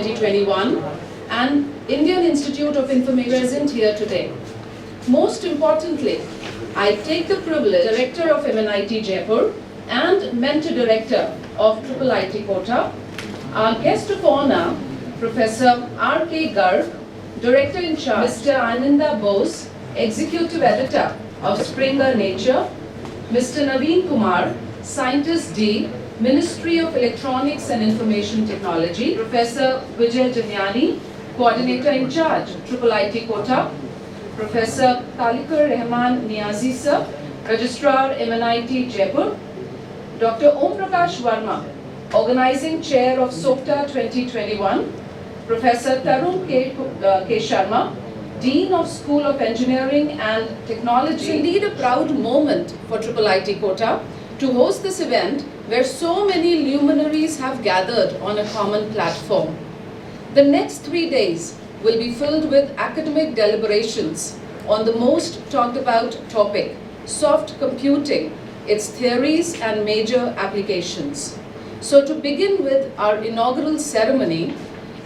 2021 and Indian Institute of Information present here today. Most importantly, I take the privilege, Director of MNIT Jaipur and Mentor Director of IIIT Kota, our guest of honor, Professor R.K. Garg, Director in charge, Mr. Ananda Bose, Executive Editor of Springer Nature, Mr. Naveen Kumar, Scientist D, Ministry of Electronics and Information Technology, Professor Vijay Janyani, Coordinator in charge, IIIT Kota, Professor Talikar Rehman Niazi Sir, Registrar MNIT Jaipur, Dr. Om Prakash Verma, Organizing Chair of SOCTA 2021, Professor Tarun K. Sharma, Dean of School of Engineering and Technology. It's indeed a proud moment for IIIT Kota to host this event where so many luminaries have gathered on a common platform. The next 3 days will be filled with academic deliberations on the most talked about topic, soft computing, its theories and major applications. So to begin with our inaugural ceremony,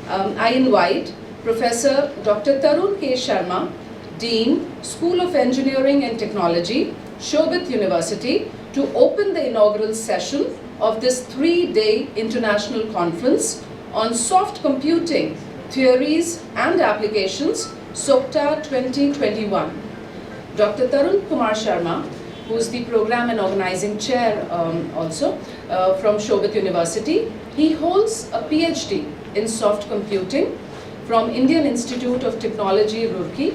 I invite Professor Dr. Tarun K. Sharma, Dean, School of Engineering and Technology, Shobit University, to open the inaugural session of this 3-day international conference on soft computing, theories and applications, SOCTA 2021. Dr. Tarun Kumar Sharma, who is the Program and Organizing Chair from Shobit University, he holds a PhD in soft computing from Indian Institute of Technology, Roorkee,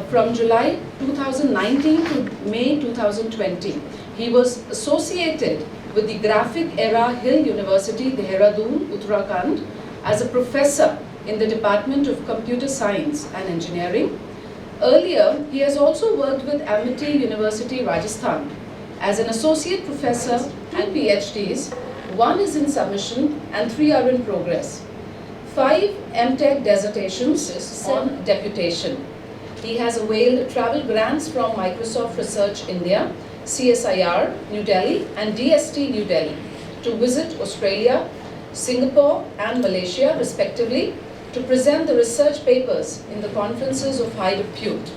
from July 2019 to May 2020. He was associated with the Graphic Era Hill University, Dehradun, Uttarakhand, as a professor in the Department of Computer Science and Engineering. Earlier, he has also worked with Amity University, Rajasthan, as an associate professor and PhDs. 1 is in submission and 3 are in progress. 5 MTech dissertations on deputation. He has availed travel grants from Microsoft Research India, CSIR New Delhi and DST New Delhi to visit Australia, Singapore and Malaysia respectively to present the research papers in the conferences of high repute.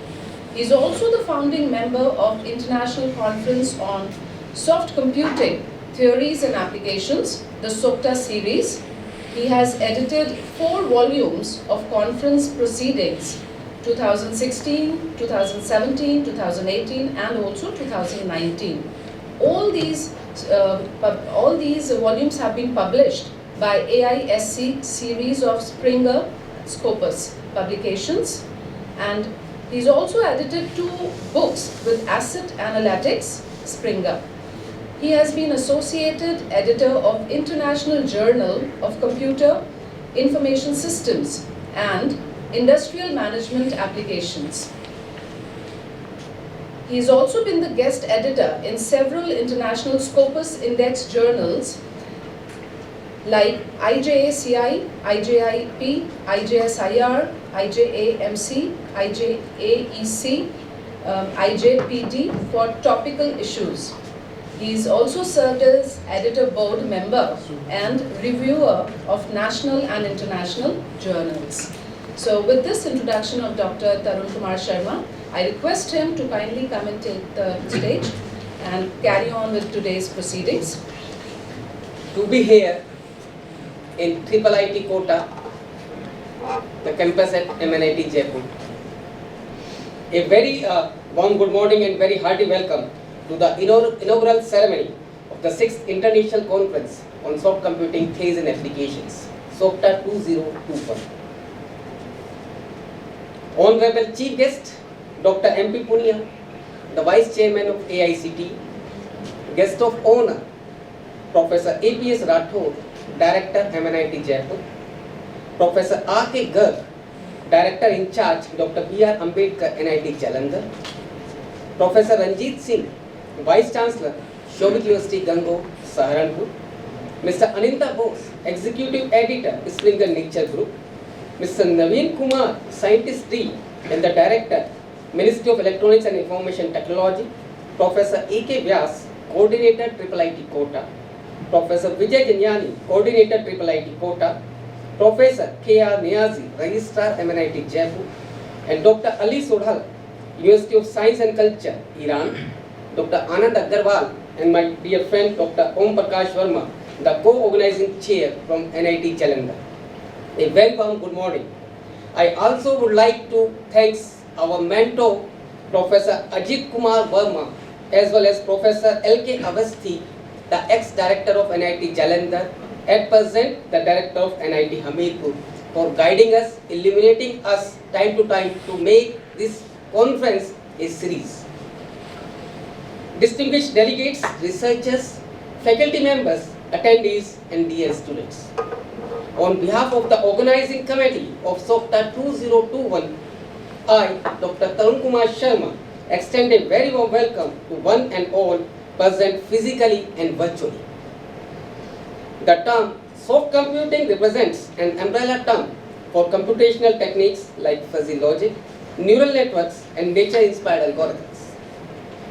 He is also the founding member of International Conference on Soft Computing, Theories and Applications, the SOCTA series. He has edited 4 volumes of conference proceedings, 2016, 2017, 2018 and also 2019. All these volumes have been published by AISC series of Springer Scopus publications, and he's also edited 2 books with Asset Analytics, Springer. He has been associated editor of International Journal of Computer Information Systems and Industrial Management Applications. He has also been the guest editor in several international Scopus Index journals like IJACI, IJIP, IJSIR, IJAMC, IJAEC, IJPD for topical issues. He is also served as editor board member and reviewer of national and international journals. So with this introduction of Dr. Tarun Kumar Sharma, I request him to kindly come and take the stage and carry on with today's proceedings. To be here in IIIT Kota, the campus at MNIT Jaipur. A very warm good morning and very hearty welcome to the inaugural ceremony of the 6th International Conference on Soft Computing Theories and Applications, SOCTA 2021. Honorable Chief Guest, Dr. M.P. Punia, the Vice Chairman of AICT, Guest of Honor, Professor A.P.S. Rathod, Director, MNIT Jaipur, Professor R.K. Garg, Director in charge, Dr. B.R. Ambedkar, NIT Jalandhar, Professor Ranjit Singh, Vice Chancellor, Shobit University, Gango, Saharanpur, Mr. Ananda Bose, Executive Editor, Springer Nature Group, Mr. Naveen Kumar, Scientist D and the Director, Ministry of Electronics and Information Technology, Professor A.K. Vyas, Coordinator, IIIT Kota, Professor Vijay Janyani, Coordinator, IIIT Kota, Professor K.R. Niazi, Registrar, MNIT Jaipur, and Dr. Ali Sodhal, University of Science and Culture, Iran, Dr. Anand Agarwal, and my dear friend Dr. Om Prakash Verma, the co-organizing chair from NIT Jalandhar. A very warm good morning. I also would like to thank our mentor, Professor Ajit Kumar Verma, as well as Professor L.K. Avasthi, the ex-director of NIT Jalandhar, at present the director of NIT Hamirpur, for guiding us, illuminating us time to time to make this conference a series. Distinguished delegates, researchers, faculty members, attendees, and dear students. On behalf of the organizing committee of SOCTA 2021, I, Dr. Tarun Kumar Sharma, extend a very warm welcome to one and all present physically and virtually. The term soft computing represents an umbrella term for computational techniques like fuzzy logic, neural networks, and nature-inspired algorithms.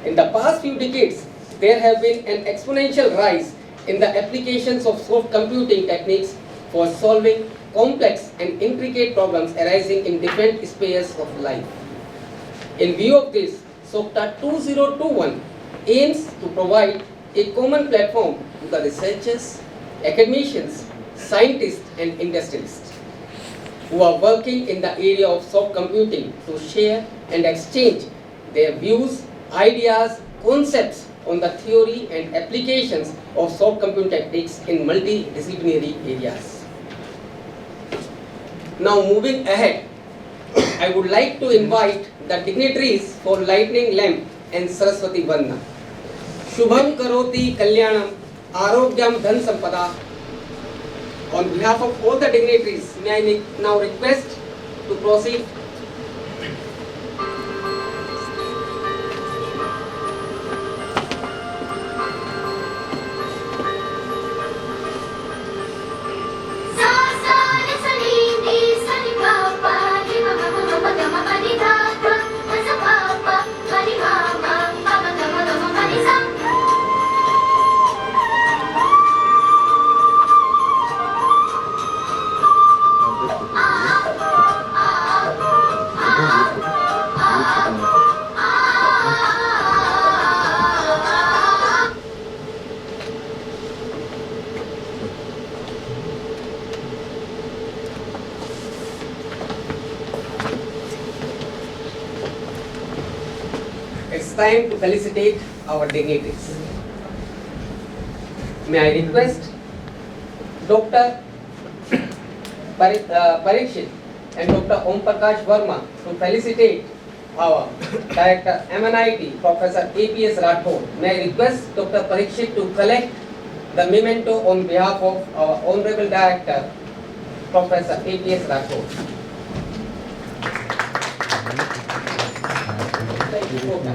In the past few decades, there have been an exponential rise in the applications of soft computing techniques for solving complex and intricate problems arising in different spheres of life. In view of this, SOCTA 2021 aims to provide a common platform to the researchers, academicians, scientists, and industrialists who are working in the area of soft computing to share and exchange their views, ideas, concepts on the theory and applications of soft computing techniques in multidisciplinary areas. Now moving ahead, I would like to invite the dignitaries for Lightning Lamp and Saraswati Vandana. Shubham Karoti Kalyanam Arogyam Dhan Sampada. On behalf of all the dignitaries, may I now request to proceed. It's time to felicitate our dignitaries. May I request Dr. Parikshit and Dr. Om Prakash Verma to felicitate our Director MNIT, Professor APS Rathod. May I request Dr. Parikshit to collect the memento on behalf of our Honorable Director, Professor APS Rathod. Thank you, Doctor.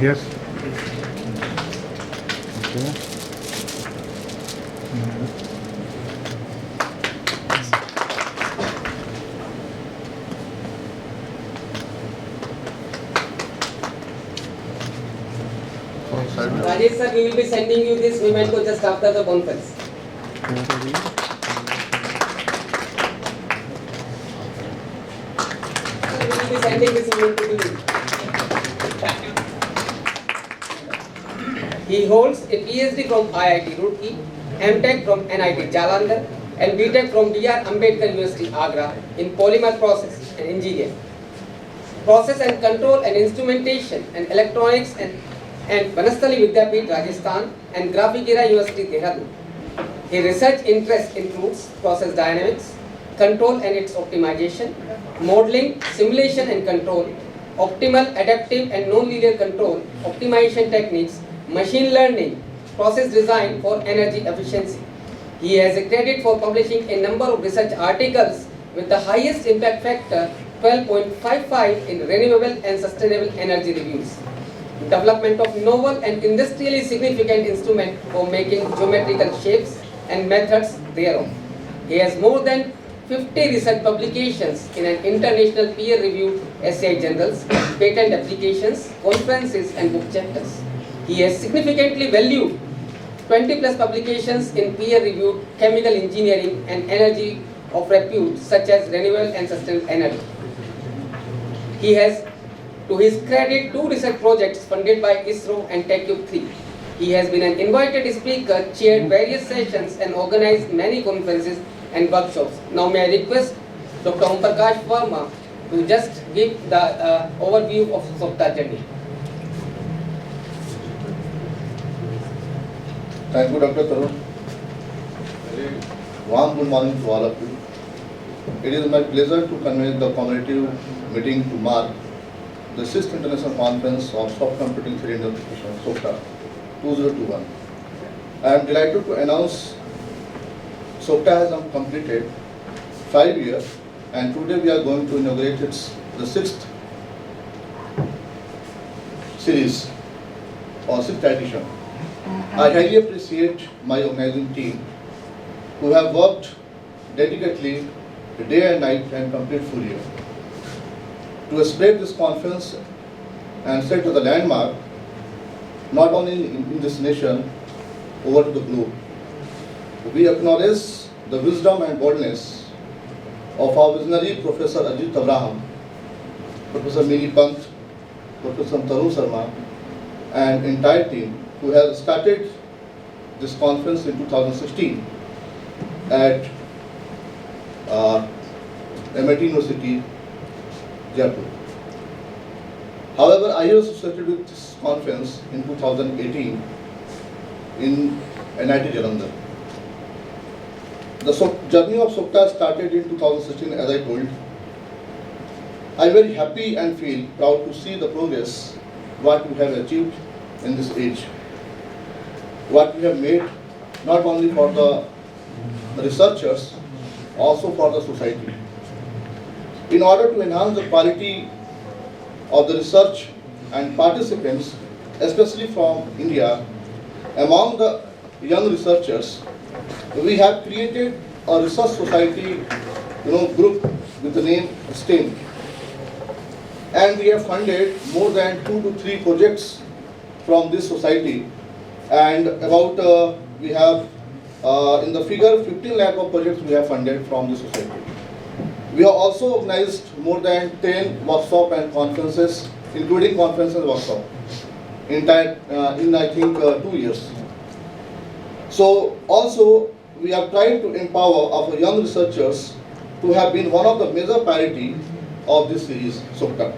Yes. Okay. Rajesh sir, we will be sending you this memento just after the conference. We will be sending this memento to you. He holds a PhD from IIT Roorkee, MTech from NIT Jalandhar, and BTech from DR Ambedkar University, Agra, in polymer process and engineering, process and control and instrumentation and electronics and Banasthali Vidyapeeth, Rajasthan, and Graphigera University, Dehradun. His research interest includes process dynamics, control and its optimization, modeling, simulation and control, optimal, adaptive and non-linear control, optimization techniques, machine learning, process design for energy efficiency. He has a credit for publishing a number of research articles with the highest impact factor 12.55 in renewable and sustainable energy reviews. development of novel and industrially significant instrument for making geometrical shapes and methods thereof. He has more than 50 research publications in an international peer-reviewed SCI journals, patent applications, conferences and book chapters. He has significantly valued 20 plus publications in peer-reviewed chemical engineering and energy of repute such as renewable and sustainable energy. He has, to his credit, 2 research projects funded by ISRO and TechCube 3. He has been an invited speaker, chaired various sessions and organized many conferences and workshops. Now may I request Dr. Om Prakash Verma to just give the overview of SOCTA journey. Thank you, Dr. Tarun. Very warm good morning to all of you. It is my pleasure to convene the commemorative meeting to mark the 6th International Conference on Soft Computing for Indian Application, SOCTA 2021. I am delighted to announce SOCTA has now completed 5 years, and today we are going to inaugurate the 6th series or 6th edition. I highly appreciate my organizing team who have worked dedicatedly day and night and complete full year to celebrate this conference and set the landmark not only in this nation, over to the globe. We acknowledge the wisdom and boldness of our visionary Professor Ajit Abraham, Professor Mini Pant, Professor Tarun Sharma, and entire team who has started this conference in 2016 at MIT University, Jaipur. However, I was associated with this conference in 2018 in NIT Jalandhar. The journey of SOCTA started in 2016, as I told. I'm very happy and feel proud to see the progress what we have achieved in this age. What we have made not only for the researchers, also for the society. In order to enhance the quality of the research and participants, especially from India, among the young researchers, we have created a research society group with the name STEM. And we have funded more than 2 to 3 projects from this society. And about, we have in the figure 15 lakh of projects we have funded from this society. We have also organized more than 10 workshops and conferences, including conference and workshop, in I think 2 years. So also we are trying to empower our young researchers to have been one of the major priority of this series, SOCTA.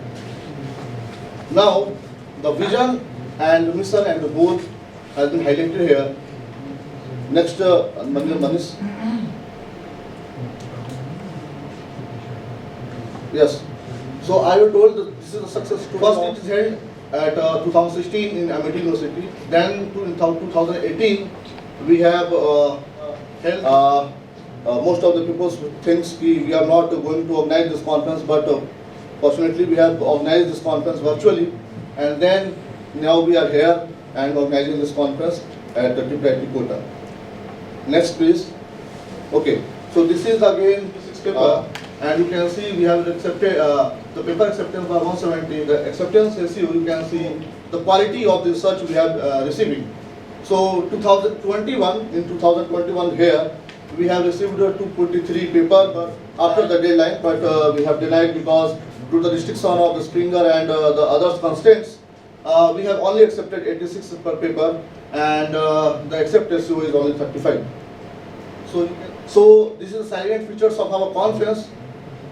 Now, the vision and mission and the goal has been highlighted here. Next, Manish. Yes. So I was told that this is a success story. First, it is held at 2016 in MIT University. Then, in 2018, we have held. Most of the people think we are not going to organize this conference, but fortunately, we have organized this conference virtually, and then now we are here and organizing this conference at the IIT Kota. Next, please. Okay. So this is again physics paper. And you can see we have accepted the paper acceptance for 170. The acceptance ratio, you can see the quality of the research we have receiving. So 2021, in 2021 here, we have received 243 paper after the deadline, but we have denied because due to the restriction of the Springer and the other constraints, we have only accepted 86 per paper, and the accept ratio is only 35. So this is the salient features of our conference.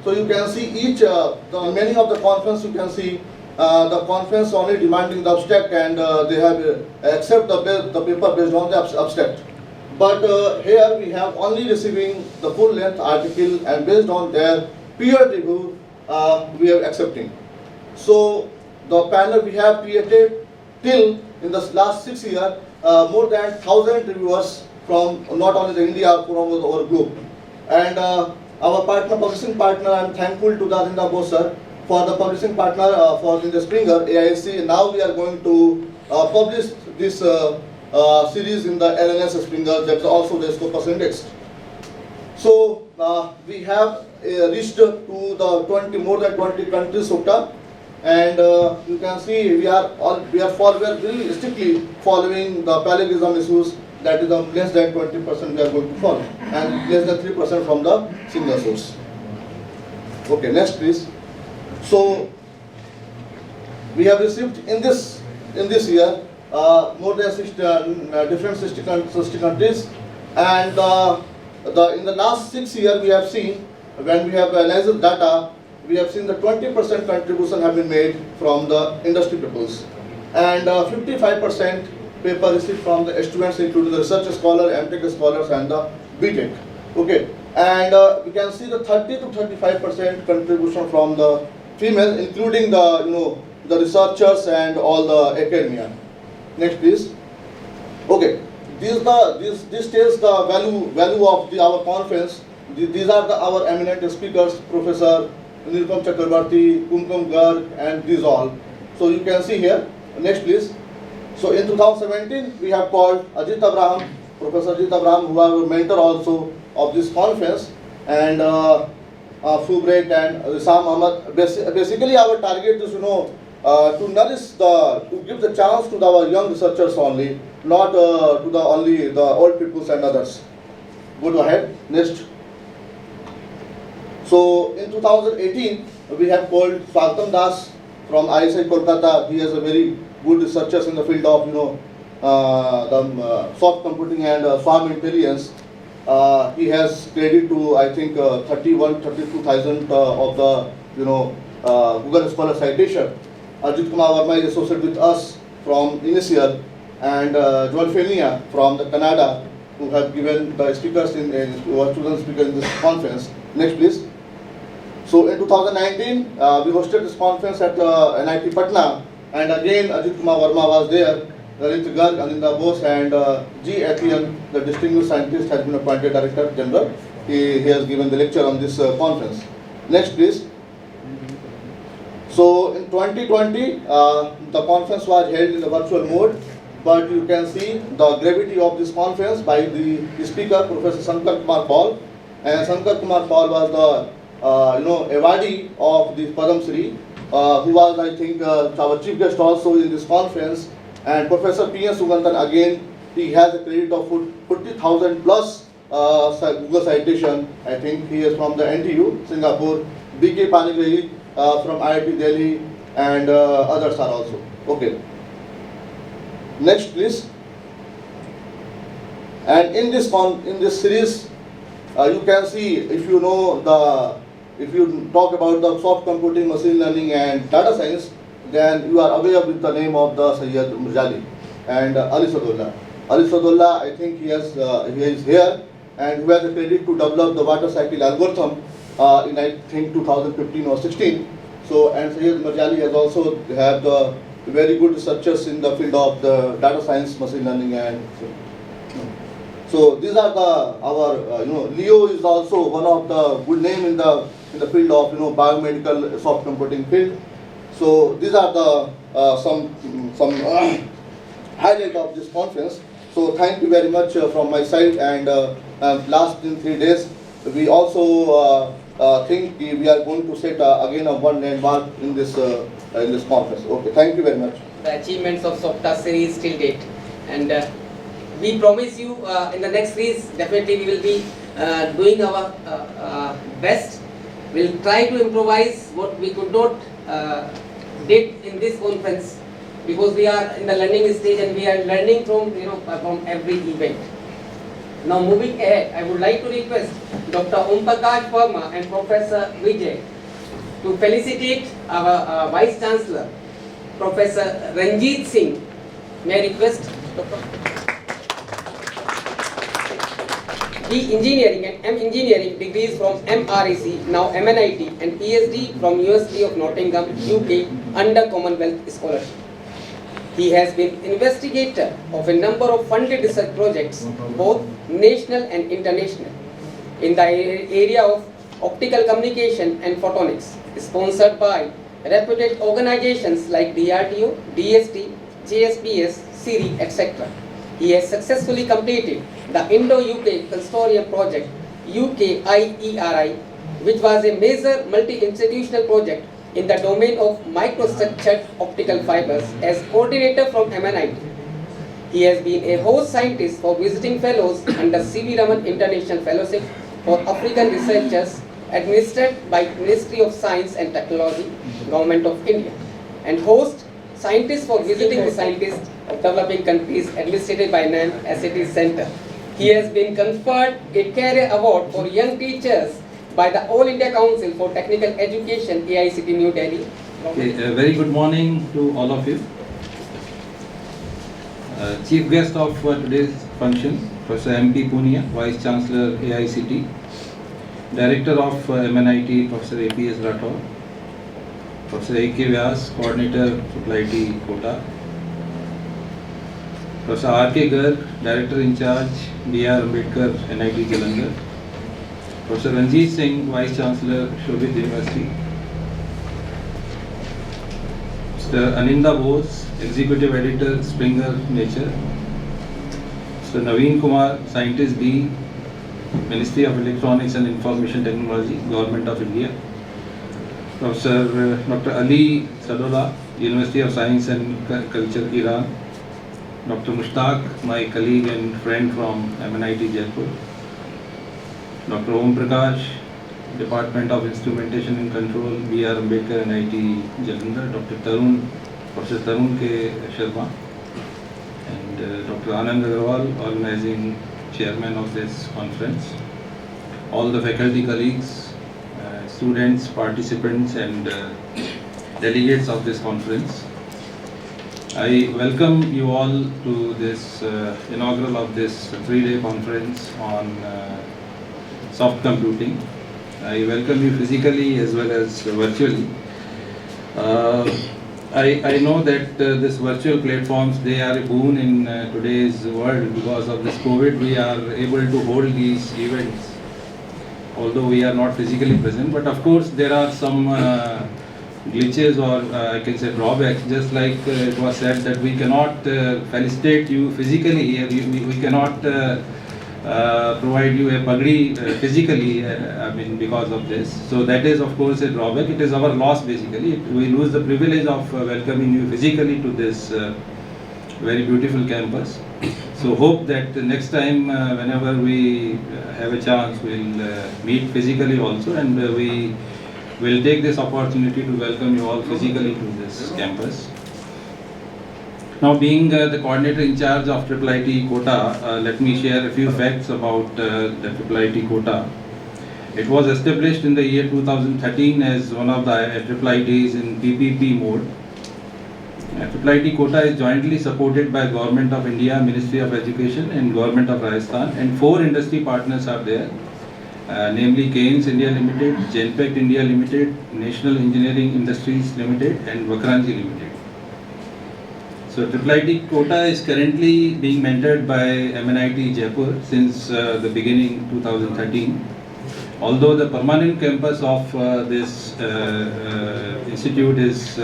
So you can see each, many of the conference you can see the conference only demanding the abstract, and they have accept the paper based on the abstract. But here we have only receiving the full length article, and based on their peer review we are accepting. So the panel we have created till in the last 6 years more than 1,000 reviewers from not only the India, from our group. And our partner, publishing partner, I am thankful to Dajendra Bose sir for the publishing partner for in the Springer AIC. Now we are going to publish this series in the LNS Springer, that's also the Scopus Index. So we have reached to the more than 20 countries SOCTA, and you can see we are really strictly following the plagiarism issues, that is the less than 20% we are going to follow, and less than 3% from the single source. Okay, next please. So we have received in this year more than 60 countries, and in the last 6 years we have seen, when we have analyzed data, we have seen the 20% contribution have been made from the industry peoples, and 55% paper received from the students, including the research scholar, MTech scholars, and the BTech. Okay, and we can see the 30 to 35% contribution from the female, including the the researchers and all the academia. Next, please. Okay, this tells the value of our conference. These are our eminent speakers, Professor Nirupam Chakrabarty, Kumkum Garg, and these all. So you can see here. Next, please. So in 2017, we have called Ajit Abraham, Professor Ajit Abraham, who are our mentor also of this conference, and Fulbright and Sam Ahmad. Basically, our target is to nourish to give the chance to our young researchers only, not to only the old peoples and others. Go ahead. Next. So in 2018, we have called Swatam Das from ISI Kolkata. He is a very good researcher in the field of soft computing and farm intelligence. He has credit to, I think, 32,000 of the Google Scholar citation. Ajit Kumar Verma is associated with us from Initial, and Joel Felnia from the Canada, who have given the speakers who are student speakers in this conference. Next, please. So in 2019, we hosted this conference at NIT Patna, and again Ajit Kumar Verma was there. Lalit Garg, Aninda Bose, and G. Etienne, the distinguished scientist, has been appointed Director General. He has given the lecture on this conference. Next, please. So in 2020, the conference was held in the virtual mode, but you can see the gravity of this conference by the speaker, Professor Shankar Kumar Paul, and Shankar Kumar Paul was the awardee of the Padam Shri, who was, I think, our chief guest also in this conference. And Professor P.S. Sugantan, again, he has a credit of 40,000 plus Google citation. I think he is from the NTU, Singapore. B.K. Panigrahi from IIT Delhi, and others are also. Okay. Next, please. And in this series, you can see, if you talk about the soft computing, machine learning, and data science, then you are aware with the name of the Sayyid Mirjali and Ali Sadullah. Ali Sadullah, I think he is here, and who has a credit to develop the water cycle algorithm in, I think, 2015 or 16. So, and Sayyid Mirjali has also have the very good researchers in the field of the data science, machine learning, and so these are our Leo is also one of the good name in the field of biomedical soft computing field. So these are the some highlight of this conference. So thank you very much from my side. And last in 3 days, we also think we are going to set again a one landmark in this conference. Okay, thank you very much. The achievements of SOCTA series till date, and we promise you in the next series definitely we will be doing our best. We'll try to improvise what we could not did in this conference, because we are in the learning stage and we are learning from from every event. Now moving ahead, I would like to request Dr. Om Prakash Verma and Professor Vijay to felicitate our Vice Chancellor, Professor Ranjit Singh. May I request Dr. B. Engineering and M. Engineering degrees from MREC, now MNIT, and PhD from University of Nottingham, UK, under Commonwealth Scholarship. He has been investigator of a number of funded research projects, both national and international, in the area of optical communication and photonics, sponsored by reputed organizations like DRDO, DST, JSPS, CIRI, etc. He has successfully completed the Indo-UK Consortium project, UKIERI, which was a major multi-institutional project in the domain of microstructured optical fibers as coordinator from MNIT. He has been a host scientist for visiting fellows under C.V. Raman International Fellowship for African Researchers administered by Ministry of Science and Technology, Government of India, and host scientists for visiting the scientists of developing countries administered by NAM SAT Center. He has been conferred a career award for young teachers by the All India Council for Technical Education, AICT New Delhi. Okay, a very good morning to all of you. Chief guest of today's function, Professor M.P. Punia, Vice Chancellor AICT, Director of MNIT, Professor A.P.S. Rathore, Professor A.K. Vyas, Coordinator, IIT Kota, Professor R.K. Garg, Director in Charge, B.R. Ambedkar, NIT Jalandhar, Professor Ranjit Singh, Vice Chancellor, Shobhit University, Mr. Aninda Bose, Executive Editor, Springer Nature, Mr. Naveen Kumar, Scientist B, Ministry of Electronics and Information Technology, Government of India, Professor Dr. Ali Sadola, University of Science and Culture, Iran, Dr. Mushtaq, my colleague and friend from MNIT Jaipur, Dr. Om Prakash, Department of Instrumentation and Control, B.R. Ambedkar, NIT Jalandhar, Dr. Tarun, Professor Tarun K. Sharma, and Dr. Anand Agarwal, organizing chairman of this conference, all the faculty colleagues, students, participants, and delegates of this conference. I welcome you all to this inaugural of this 3-day conference on soft computing. I welcome you physically as well as virtually. I know that this virtual platforms, they are a boon in today's world. Because of this COVID, we are able to hold these events, although we are not physically present. But of course, there are some glitches, or I can say drawbacks, just like it was said that we cannot felicitate you physically here. We cannot provide you a pagdi physically, because of this. So that is of course a drawback. It is our loss basically. We lose the privilege of welcoming you physically to this very beautiful campus. So hope that the next time whenever we have a chance, we'll meet physically also, and we will take this opportunity to welcome you all physically to this campus. Now, being the coordinator in charge of IIIT Kota, let me share a few facts about the IIIT Kota. It was established in the year 2013 as one of the IIITs in PPP mode. IIIT Kota is jointly supported by Government of India, Ministry of Education, and Government of Rajasthan, and 4 industry partners are there, namely Keynes India Limited, Genpact India Limited, National Engineering Industries Limited, and Vakranji Limited. So IIIT Kota is currently being mentored by MNIT Jaipur since the beginning 2013. Although the permanent campus of this institute is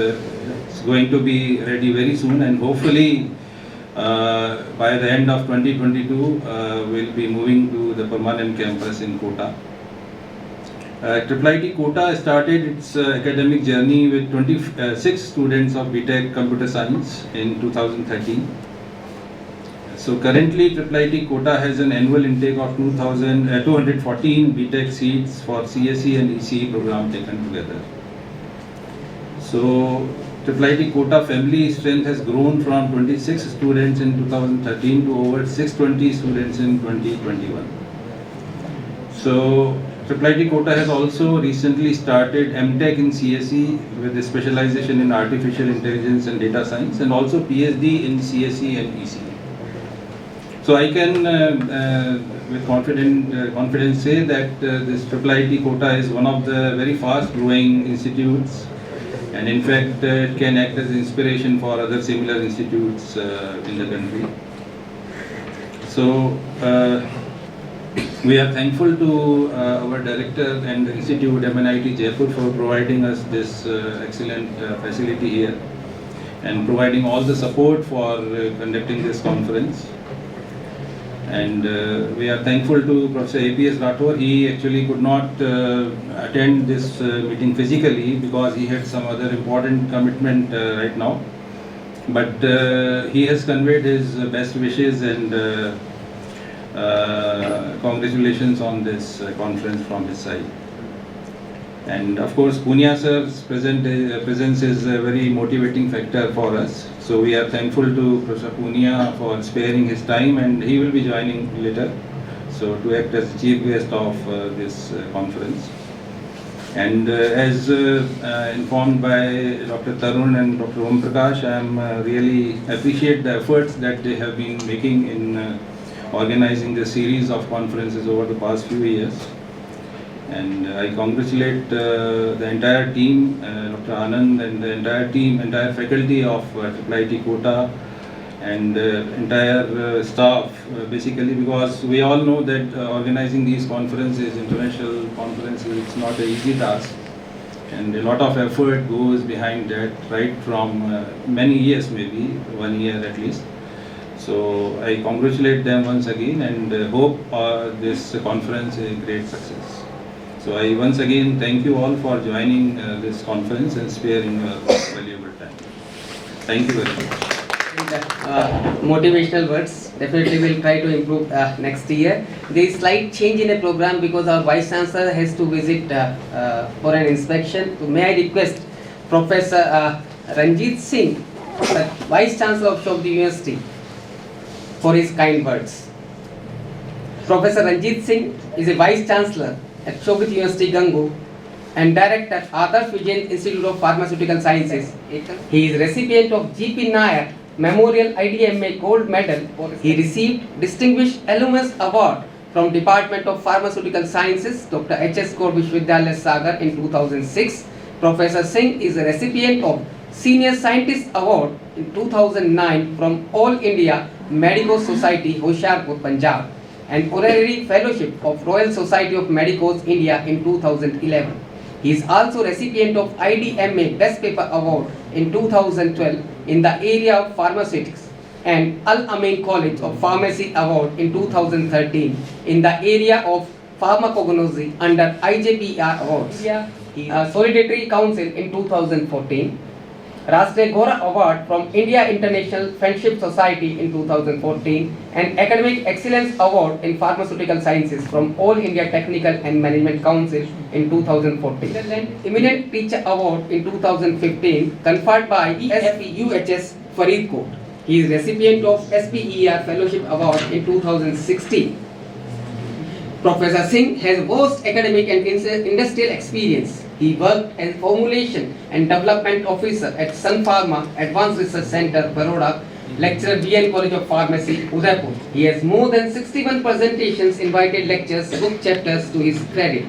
going to be ready very soon, and hopefully by the end of 2022 we'll be moving to the permanent campus in Kota. IIIT Kota started its academic journey with 26 students of BTech Computer Science in 2013. So currently IIIT Kota has an annual intake of 214 BTech seats for CSE and ECE program taken together. So IIIT Kota family strength has grown from 26 students in 2013 to over 620 students in 2021. So IIIT Kota has also recently started MTech in CSE with a specialization in artificial intelligence and data science, and also PhD in CSE and ECE. So I can with confidence say that this IIIT Kota is one of the very fast growing institutes, and in fact it can act as inspiration for other similar institutes in the country. So We are thankful to our director and the Institute MNIT Jaipur for providing us this excellent facility here and providing all the support for conducting this conference. And we are thankful to Professor APS Rathore. He actually could not attend this meeting physically because he had some other important commitment right now. But he has conveyed his best wishes and congratulations on this conference from his side. And of course, Punia sir's presence is a very motivating factor for us. So we are thankful to Professor Punia for sparing his time, and he will be joining later. So to act as chief guest of this conference. And as informed by Dr. Tarun and Dr. Om Prakash, I am really appreciate the efforts that they have been making in organizing the series of conferences over the past few years. And I congratulate the entire team, Dr. Anand and the entire team, entire faculty of IIT Kota and entire staff basically, because we all know that organizing these conferences, international conferences, it's not an easy task. And a lot of effort goes behind that, right from many years, maybe 1 year at least. So I congratulate them once again and hope this conference is a great success. So I once again thank you all for joining this conference and sparing your valuable time. Thank you very much. Motivational words. Definitely we'll try to improve next year. There is slight change in the program because our Vice Chancellor has to visit for an inspection. So may I request Professor Ranjit Singh, the Vice Chancellor of Shobhit University, for his kind words. Professor Ranjit Singh is a Vice Chancellor at Shobhit University, Gangu, and Director at Adarsh Vijayan Institute of Pharmaceutical Sciences. He is recipient of G.P. Nair Memorial IDMA Gold Medal. He received Distinguished Alumnus Award from Department of Pharmaceutical Sciences, Dr. H.S. Kaur Vishwavidyalaya Sagar in 2006. Professor Singh is a recipient of Senior Scientist Award in 2009 from All India Medico Society, Hoshiarpur, Punjab, and Honorary Fellowship of Royal Society of Medicos, India in 2011. He is also recipient of IDMA Best Paper Award in 2012 in the area of pharmaceutics and Al-Amin College of Pharmacy Award in 2013 in the area of pharmacognosy under IJPR Awards. He is Solidarity Council in 2014. Rashtriya Gora Award from India International Friendship Society in 2014 and Academic Excellence Award in Pharmaceutical Sciences from All India Technical and Management Council in 2014. Eminent Teacher Award in 2015 conferred by SPUHS Faridkot. He is recipient of SPER Fellowship Award in 2016. Professor Singh has vast academic and industrial experience. He worked as Formulation and Development Officer at Sun Pharma Advanced Research Center, Baroda, lecturer BN College of Pharmacy, Udaipur. He has more than 61 presentations, invited lectures, book chapters to his credit.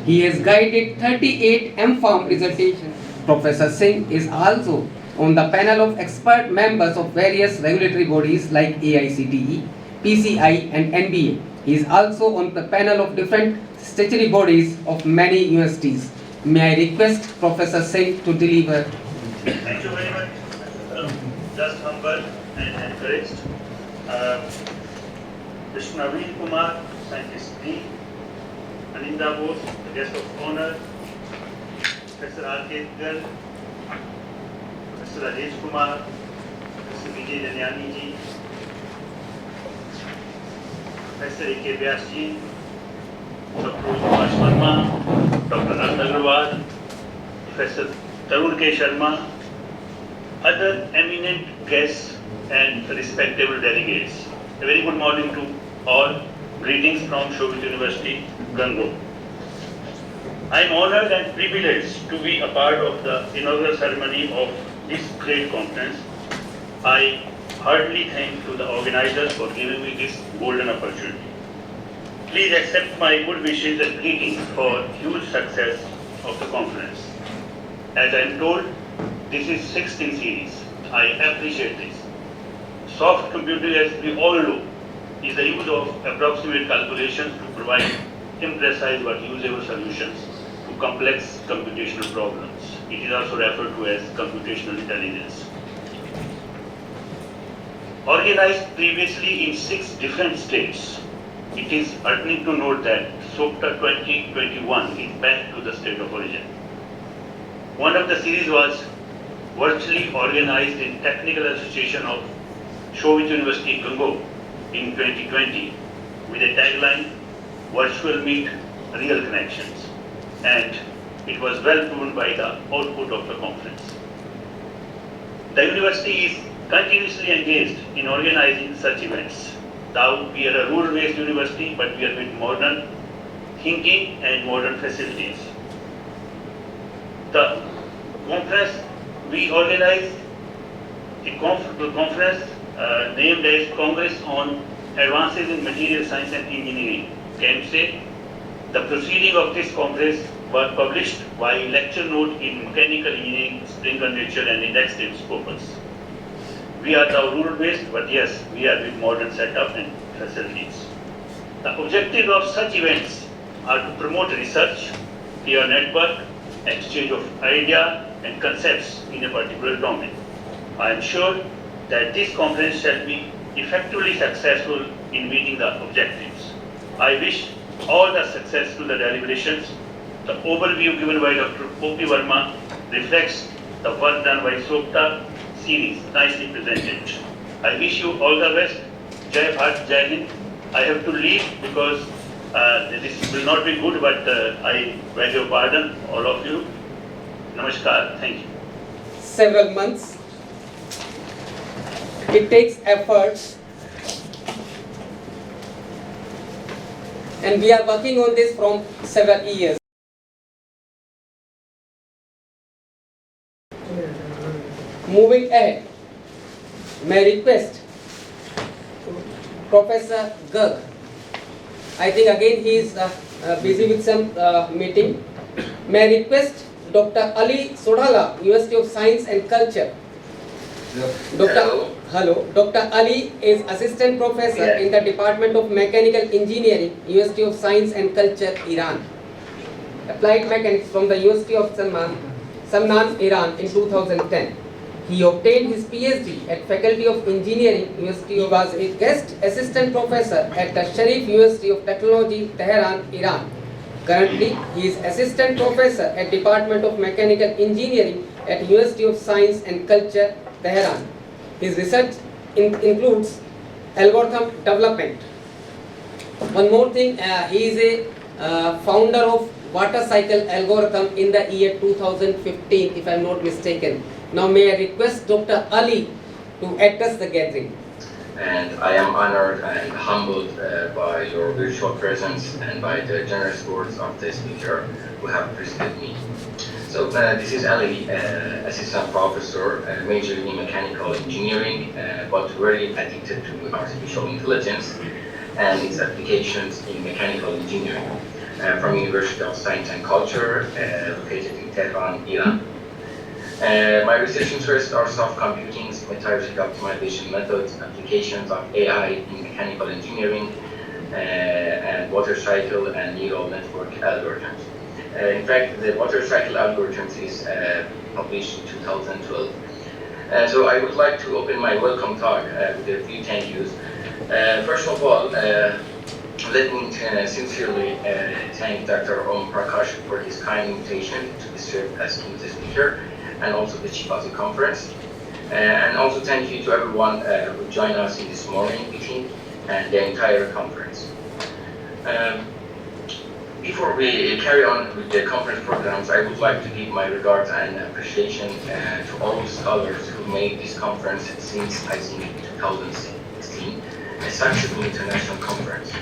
He has guided 38 MPharm dissertations. Professor Singh is also on the panel of expert members of various regulatory bodies like AICTE, PCI and NBA. He is also on the panel of different statutory bodies of many universities. May I request Professor Singh to deliver. Thank you very much. Just humble and encouraged. Mr. Naveen Kumar, Scientist D. Aninda Bose, the guest of honor. Professor R.K. Edgar. Professor Rajesh Kumar. Professor Vijay Danyani ji. Professor A.K. Vyas ji. Dr. Kumar Sharma, Dr. Anand Agarwal, Professor Tarun K. Sharma, other eminent guests and respectable delegates. A very good morning to all. Greetings from Shobhit University, Gangu. I am honored and privileged to be a part of the inaugural ceremony of this great conference. I heartily thank to the organizers for giving me this golden opportunity. Please accept my good wishes and greetings for huge success of the conference. As I am told, this is 6th in series. I appreciate this. Soft computing, as we all know, is the use of approximate calculations to provide imprecise but usable solutions to complex computational problems. It is also referred to as computational intelligence. Organized previously in 6 different states, it is heartening to note that SOCTA 2021 is back to the state of origin. One of the series was virtually organized in Technical Association of Shobit University, Congo in 2020 with a tagline, Virtual Meet Real Connections, and it was well proven by the output of the conference. The university is continuously engaged in organizing such events. Now we are a rural-based university, but we are with modern thinking and modern facilities. The conference, we organized a conference named as Congress on Advances in Material Science and Engineering, CAMSE. The proceeding of this congress were published by lecture note in Mechanical Engineering, Springer Nature and indexed its purpose. We are now rural-based, but yes, we are with modern setup and facilities. The objective of such events are to promote research, peer network, exchange of ideas and concepts in a particular domain. I am sure that this conference shall be effectively successful in meeting the objectives. I wish all the success to the deliberations. The overview given by Dr. O.P. Verma reflects the work done by SOCTA series, nicely presented. I wish you all the best. Jai Bharat, Jai Hind. I have to leave because this will not be good, but I beg your pardon, all of you. Namaskar, thank you. Several months. It takes efforts, and we are working on this from several years. Moving ahead, may I request Professor Garg. I think again he is busy with some meeting. May I request Dr. Ali Sodhala, University of Science and Culture. Hello. Dr. Ali is Assistant Professor in the Department of Mechanical Engineering, University of Science and Culture, Iran. Applied Mechanics from the University of Samnan, Iran in 2010. He obtained his PhD at Faculty of Engineering, University. He was a guest assistant professor at the Sharif University of Technology, Tehran, Iran. Currently, he is assistant professor at Department of Mechanical Engineering at University of Science and Culture, Tehran. His research includes algorithm development. One more thing, he is a founder of water cycle algorithm in the year 2015, if I am not mistaken. Now may I request Dr. Ali to address the gathering. And I am honored and humbled by your virtual presence and by the generous words of the speaker who have preceded me. So this is Ali, assistant professor, majoring in mechanical engineering, but very addicted to artificial intelligence and its applications in mechanical engineering from University of Science and Culture, located in Tehran, Iran. My research interests are soft computing, symmetry optimization methods, applications of AI in mechanical engineering, and water cycle and neural network algorithms. In fact, the water cycle algorithms is published in 2012. So I would like to open my welcome talk with a few thank yous. First of all, let me sincerely thank Dr. Om Prakash for his kind invitation to serve as keynote speaker, and also the chief of the conference. And also thank you to everyone who joined us in this morning meeting and the entire conference. Before we carry on with the conference programs, I would like to give my regards and appreciation to all the scholars who made this conference since, I think, 2016, a successful international conference.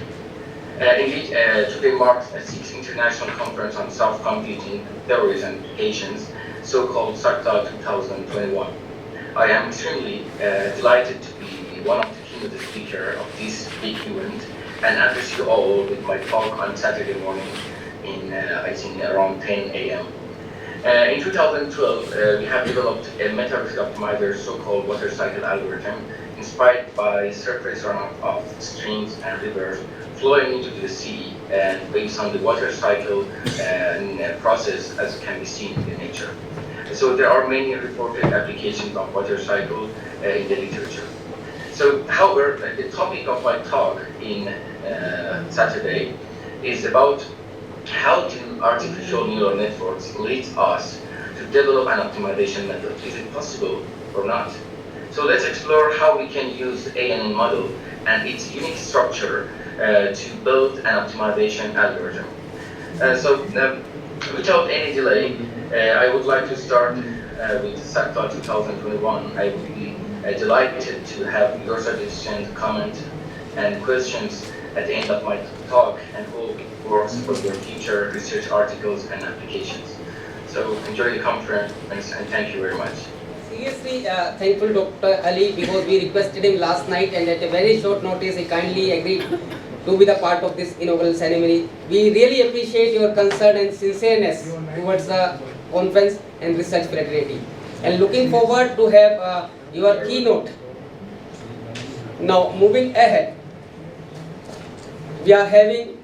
Indeed, today marks the 6th International Conference on Soft Computing, Theories and Applications, so-called SOCTA 2021. I am extremely delighted to be one of the keynote speakers of this big event and address you all with my talk on Saturday morning in, I think, around 10 a.m. In 2012, we have developed a meta-risk optimizer, so-called water cycle algorithm, inspired by surface runoff of streams and rivers flowing into the sea, and based on the water cycle process as can be seen in nature. So there are many reported applications of water cycle in the literature. So, however, the topic of my talk in Saturday is about how do artificial neural networks lead us to develop an optimization method? Is it possible or not? So let's explore how we can use ANN model and its unique structure to build an optimization algorithm. Without any delay, I would like to start with SACTA 2021. I would be delighted to have your suggestions, comments, and questions at the end of my talk, and hope it works for your future research articles and applications. So enjoy the conference, and thank you very much. Seriously thankful Dr. Ali, because we requested him last night and at a very short notice he kindly agreed to be the part of this inaugural ceremony. We really appreciate your concern and sincereness towards the conference and research fraternity, and looking forward to have your keynote. Now moving ahead, we are having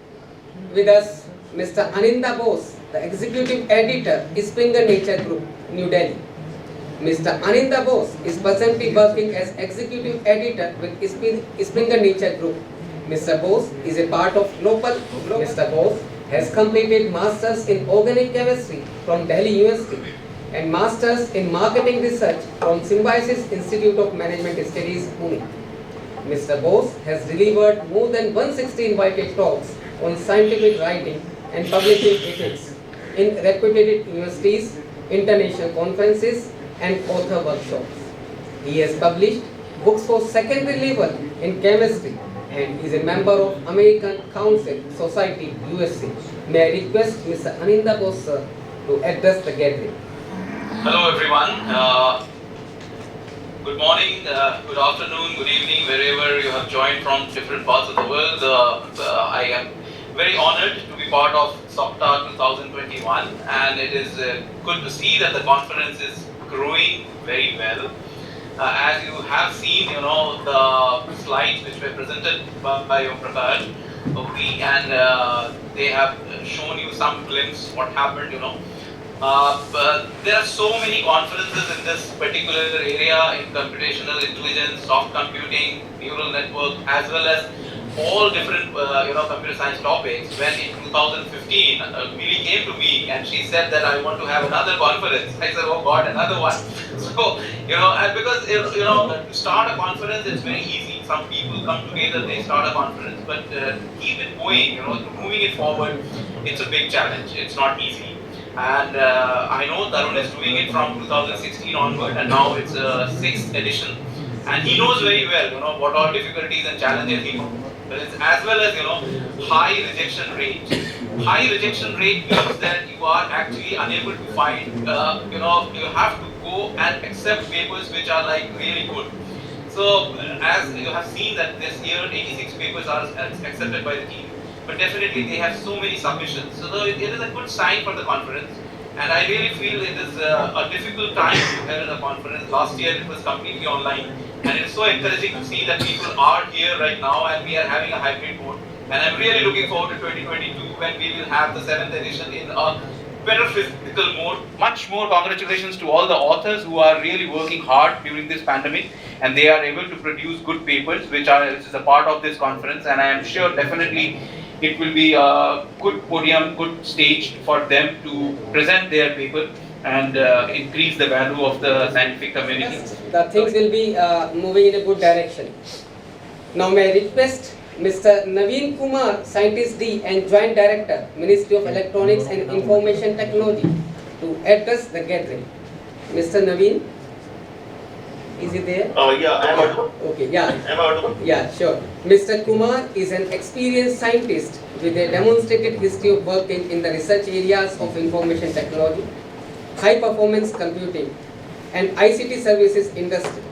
with us Mr. Aninda Bose, the Executive Editor, Springer Nature Group, New Delhi. Mr. Aninda Bose is presently working as Executive Editor with Springer Nature Group. Mr. Bose is a part of Global. Mr. Bose has completed Masters in Organic Chemistry from Delhi University and Masters in Marketing Research from Symbiosis Institute of Management Studies, Pune. Mr. Bose has delivered more than 160 invited talks on scientific writing and publishing ethics in reputed universities, international conferences, and author workshops. He has published books for secondary level in chemistry and is a member of American Council Society, USA. May I request Mr. Aninda Bose sir to address the gathering. Hello everyone. Good morning, good afternoon, good evening, wherever you have joined from different parts of the world. I am very honored to be part of SOCTA 2021, and it is good to see that the conference is growing very well. As you have seen, the slides which were presented by Prakash, they have shown you some glimpse what happened, there are so many conferences in this particular area in computational intelligence, soft computing, neural network, as well as all different computer science topics. When in 2015, Millie came to me and she said that I want to have another conference. I said, oh God, another one. So, and because to start a conference, it's very easy. Some people come together, they start a conference, but keep it going, moving it forward, it's a big challenge. It's not easy. And I know Tarun is doing it from 2016 onward, and now it's a 6th edition. And he knows very well, what all difficulties and challenges he faces, as well as, high rejection rate. High rejection rate means that you are actually unable to find, you have to go and accept papers which are like really good. So, as you have seen that this year, 86 papers are accepted by the team. But definitely they have so many submissions. So it is a good sign for the conference. And I really feel it is a difficult time to hold a conference. Last year it was completely online. And it is so encouraging to see that people are here right now and we are having a hybrid mode. And I'm really looking forward to 2022 when we will have the 7th edition in a better physical mode. Much more congratulations to all the authors who are really working hard during this pandemic, and they are able to produce good papers which is a part of this conference, and I am sure definitely it will be a good podium, good stage for them to present their paper and increase the value of the scientific community. Yes, the things will be moving in a good direction. Now may I request Mr. Naveen Kumar, Scientist D and Joint Director, Ministry of Electronics and Information Technology, to address the gathering. Mr. Naveen, is he there? Yeah, I am audible. Okay, yeah. I am audible. Yeah, sure. Mr. Kumar is an experienced scientist with a demonstrated history of working in the research areas of information technology, high performance computing, and ICT services industry.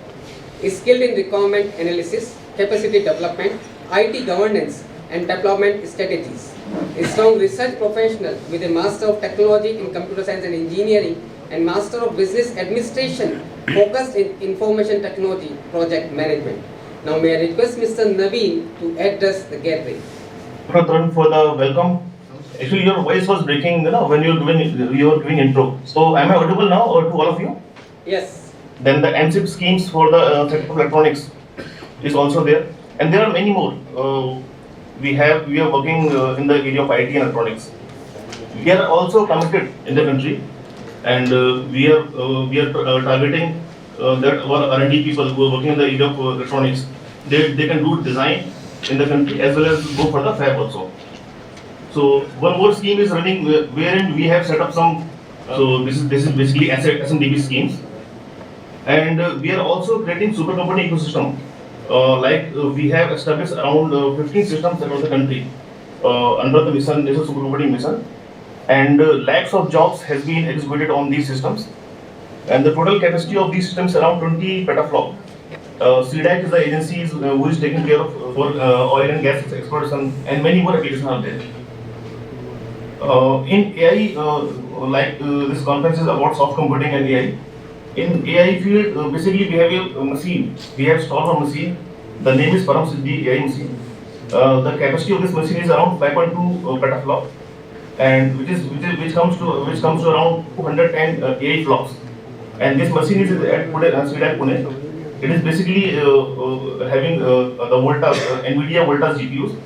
Is skilled in requirement analysis, capacity development, IT governance, and development strategies. A strong research professional with a Master of Technology in Computer Science and Engineering and Master of Business Administration focused in Information Technology Project Management. Now may I request Mr. Naveen to address the gathering. Tarun, for the welcome. Actually, your voice was breaking, when you were doing intro. So, am I audible now, or to all of you? Yes. Then the MSIP schemes for the sector of electronics is also there, and there are many more. We are working in the area of IT and electronics. We are also committed in the country, and we are targeting that our R&D people who are working in the area of electronics, they can do design in the country as well as go for the fab also. So one more scheme is running wherein we have set up some. So this is basically SMDB schemes, and we are also creating super company ecosystem. We have established around 15 systems across the country under the mission, National Supercomputing Mission, and lakhs of jobs has been executed on these systems, and the total capacity of these systems around 20 petaflop. CDAC is the agency who is taking care of for oil and gas exploration, and many more applications are there. In AI, this conference is about soft computing and AI. In AI field, basically we have a machine. We have installed a machine. The name is Param Siddhi AI machine. The capacity of this machine is around 5.2 petaflop, and which comes to around 210 AI flops. And this machine is at CDAC Pune. It is basically having the Volta NVIDIA Volta GPUs,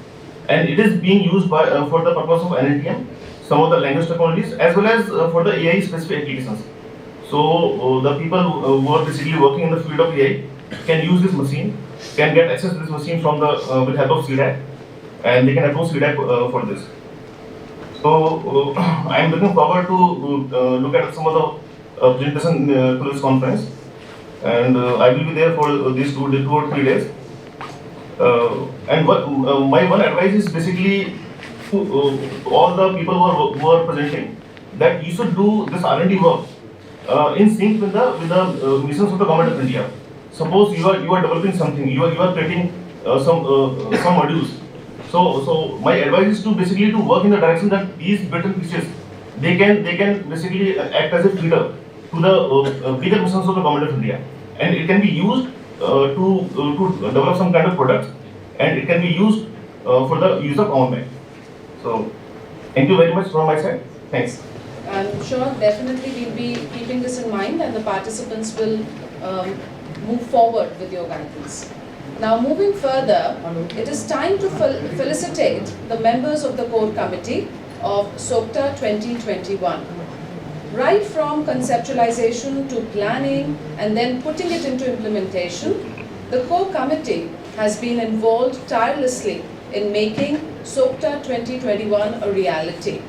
and it is being used by for the purpose of NLTM, some of the language technologies, as well as for the AI specific applications. So the people who are basically working in the field of AI can use this machine, can get access to this machine from the with help of CDAC, and they can approach CDAC for this. So I am looking forward to look at some of the presentation to this conference, and I will be there for these 2 or 3 days. And my one advice is basically to all the people who are presenting, that you should do this R&D work in sync with the missions of the Government of India. Suppose you are developing something, you are creating some modules. So my advice is to basically to work in the direction that these bits and pieces they can basically act as a feeder to the bigger missions of the Government of India, and it can be used to develop some kind of product, and it can be used for the use of government. So thank you very much from my side. Thanks. I'm sure definitely we'll be keeping this in mind, and the participants will move forward with your guidance. Now moving further, it is time to felicitate the members of the core committee of SOCTA 2021. Right from conceptualization to planning and then putting it into implementation, the core committee has been involved tirelessly in making SOCTA 2021 a reality.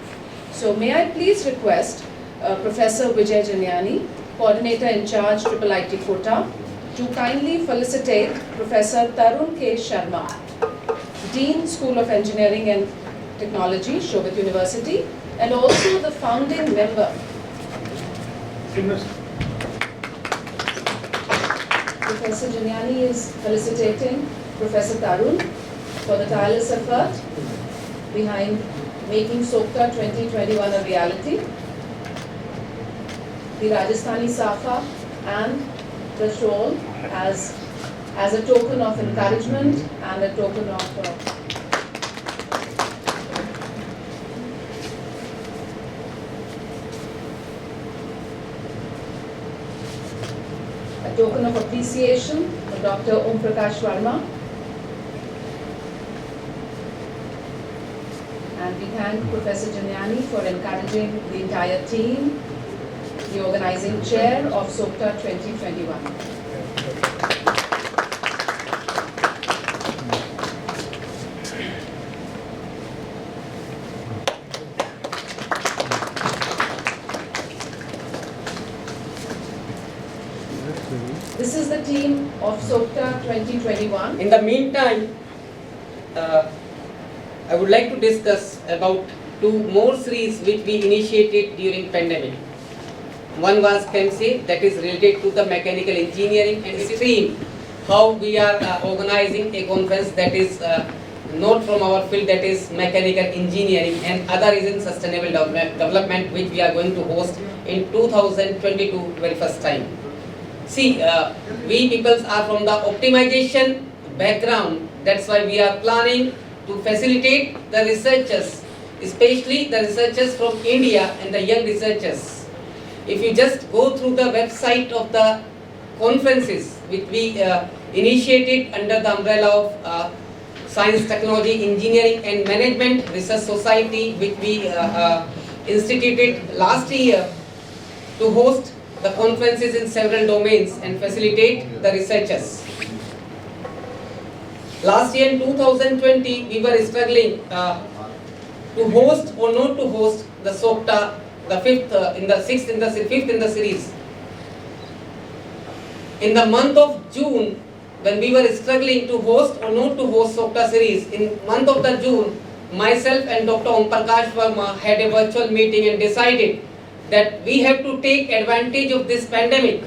So may I please request Professor Vijay Janyani, Coordinator in charge IIIT Kota, to kindly felicitate Professor Tarun K. Sharma, Dean School of Engineering and Technology, Shobit University, and also the founding member. Professor Janyani is felicitating Professor Tarun for the tireless effort behind making SOCTA 2021 a reality. The Rajasthani Safa and the shawl as a token of encouragement and a token of appreciation for Dr. Om Prakash Verma. And we thank Professor Janyani for encouraging the entire team, the organizing chair of SOCTA 2021. This is the team of SOCTA 2021. In the meantime, I would like to discuss about 2 more series which we initiated during pandemic. One was ChemSafe, that is related to the mechanical engineering and stream. How we are organizing a conference that is not from our field, that is mechanical engineering, and other is in sustainable development, which we are going to host in 2022 very first time. See, we peoples are from the optimization background, that's why we are planning to facilitate the researchers, especially the researchers from India and the young researchers. If you just go through the website of the conferences which we initiated under the umbrella of Science, Technology, Engineering and Management Research Society, which we instituted last year to host the conferences in several domains and facilitate the researchers. Last year in 2020, we were struggling to host or not to host the SOCTA, the fifth in the series. In the month of June, when we were struggling to host or not to host SOCTA series, in month of the June, myself and Dr. Om Prakash Verma had a virtual meeting and decided that we have to take advantage of this pandemic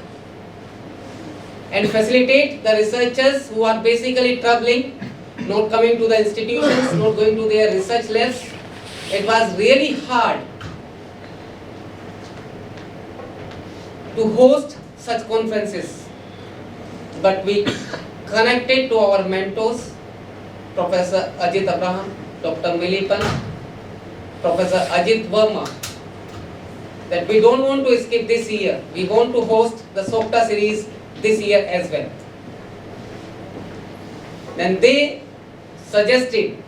and facilitate the researchers who are basically troubling, not coming to the institutions, not going to their research labs. It was really hard to host such conferences, but we connected to our mentors, Professor Ajit Abraham, Dr. Milipan, Professor Ajit Verma, that we don't want to skip this year. We want to host the SOCTA series this year as well. Then they suggested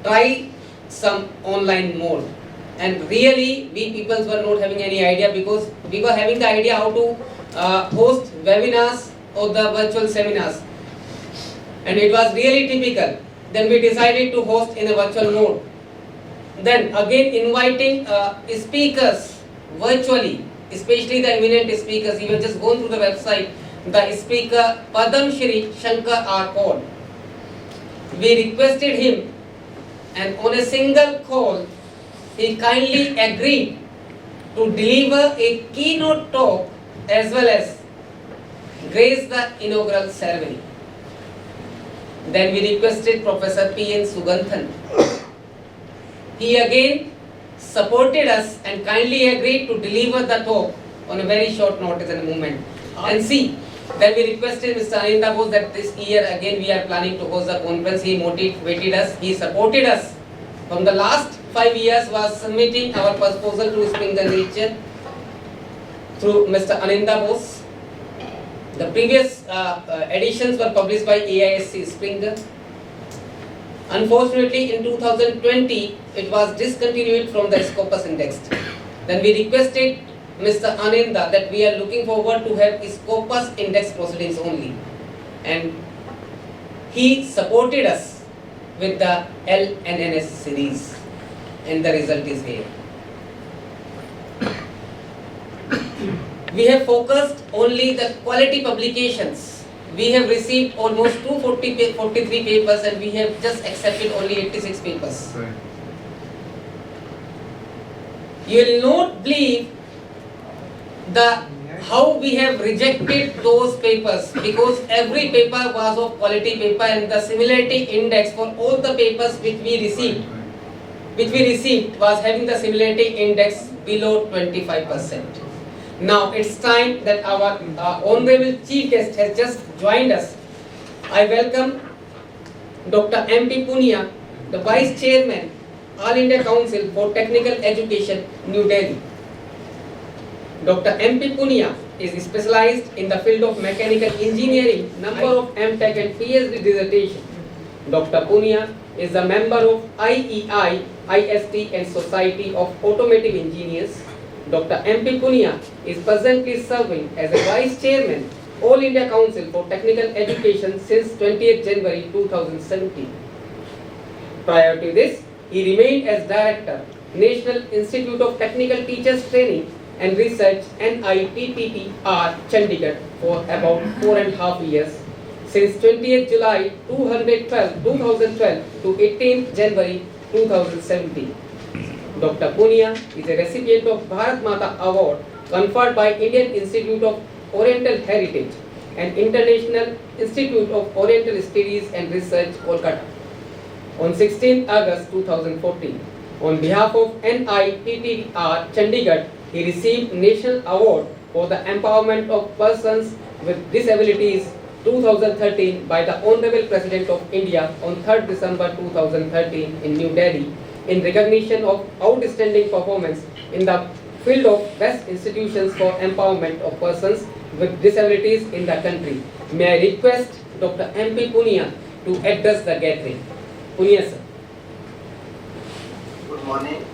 try some online mode, and really we people were not having any idea, because we were having the idea how to host webinars or the virtual seminars, and it was really typical. Then we decided to host in a virtual mode. Then again inviting speakers virtually, especially the eminent speakers. You have just gone through the website. The speaker Padam Shri Shankar R. Kaur. We requested him, and on a single call, he kindly agreed to deliver a keynote talk as well as grace the inaugural ceremony. Then we requested Professor P.N. Suganthan. He again supported us and kindly agreed to deliver the talk on a very short notice and moment. And see, then we requested Mr. Anindya Bose that this year again we are planning to host the conference. He motivated us, he supported us. From the last 5 years was submitting our proposal to Springer Nature through Mr. Anindya Bose. The previous editions were published by AISC Springer. Unfortunately, in 2020, it was discontinued from the Scopus Index. Then we requested Mr. Anindya that we are looking forward to have Scopus Index proceedings only. And he supported us with the LNNS series, and the result is here. We have focused only the quality publications. We have received almost 243 papers, and we have just accepted only 86 papers. Right. You will not believe how we have rejected those papers, because every paper was of quality paper, and the similarity index for all the papers which we received was having the similarity index below 25%. Now it's time that our honorable chief guest has just joined us. I welcome Dr. M.P. Punia, the Vice Chairman, All India Council for Technical Education, New Delhi. Dr. M.P. Punia is specialized in the field of mechanical engineering, number of M.Tech and PhD dissertation. Dr. Punia is a member of IEI, IST and Society of Automotive Engineers. Dr. M.P. Punia is presently serving as a Vice Chairman, All India Council for Technical Education since 20th January 2017. Prior to this, he remained as Director, National Institute of Technical Teachers Training and Research, NITTTR, Chandigarh for about 4.5 years, since 20th July 2012 to 18th January 2017. Dr. Punia is a recipient of Bharat Mata Award conferred by Indian Institute of Oriental Heritage and International Institute of Oriental Studies and Research, Kolkata. on 16 August 2014. On behalf of NITTR Chandigarh, he received National Award for the Empowerment of Persons with Disabilities 2013 by the Honorable President of India on 3rd December 2013 in New Delhi in recognition of outstanding performance in the field of best institutions for empowerment of persons with disabilities in the country. May I request Dr. MP Punia to address the gathering. Punia sir. Good morning.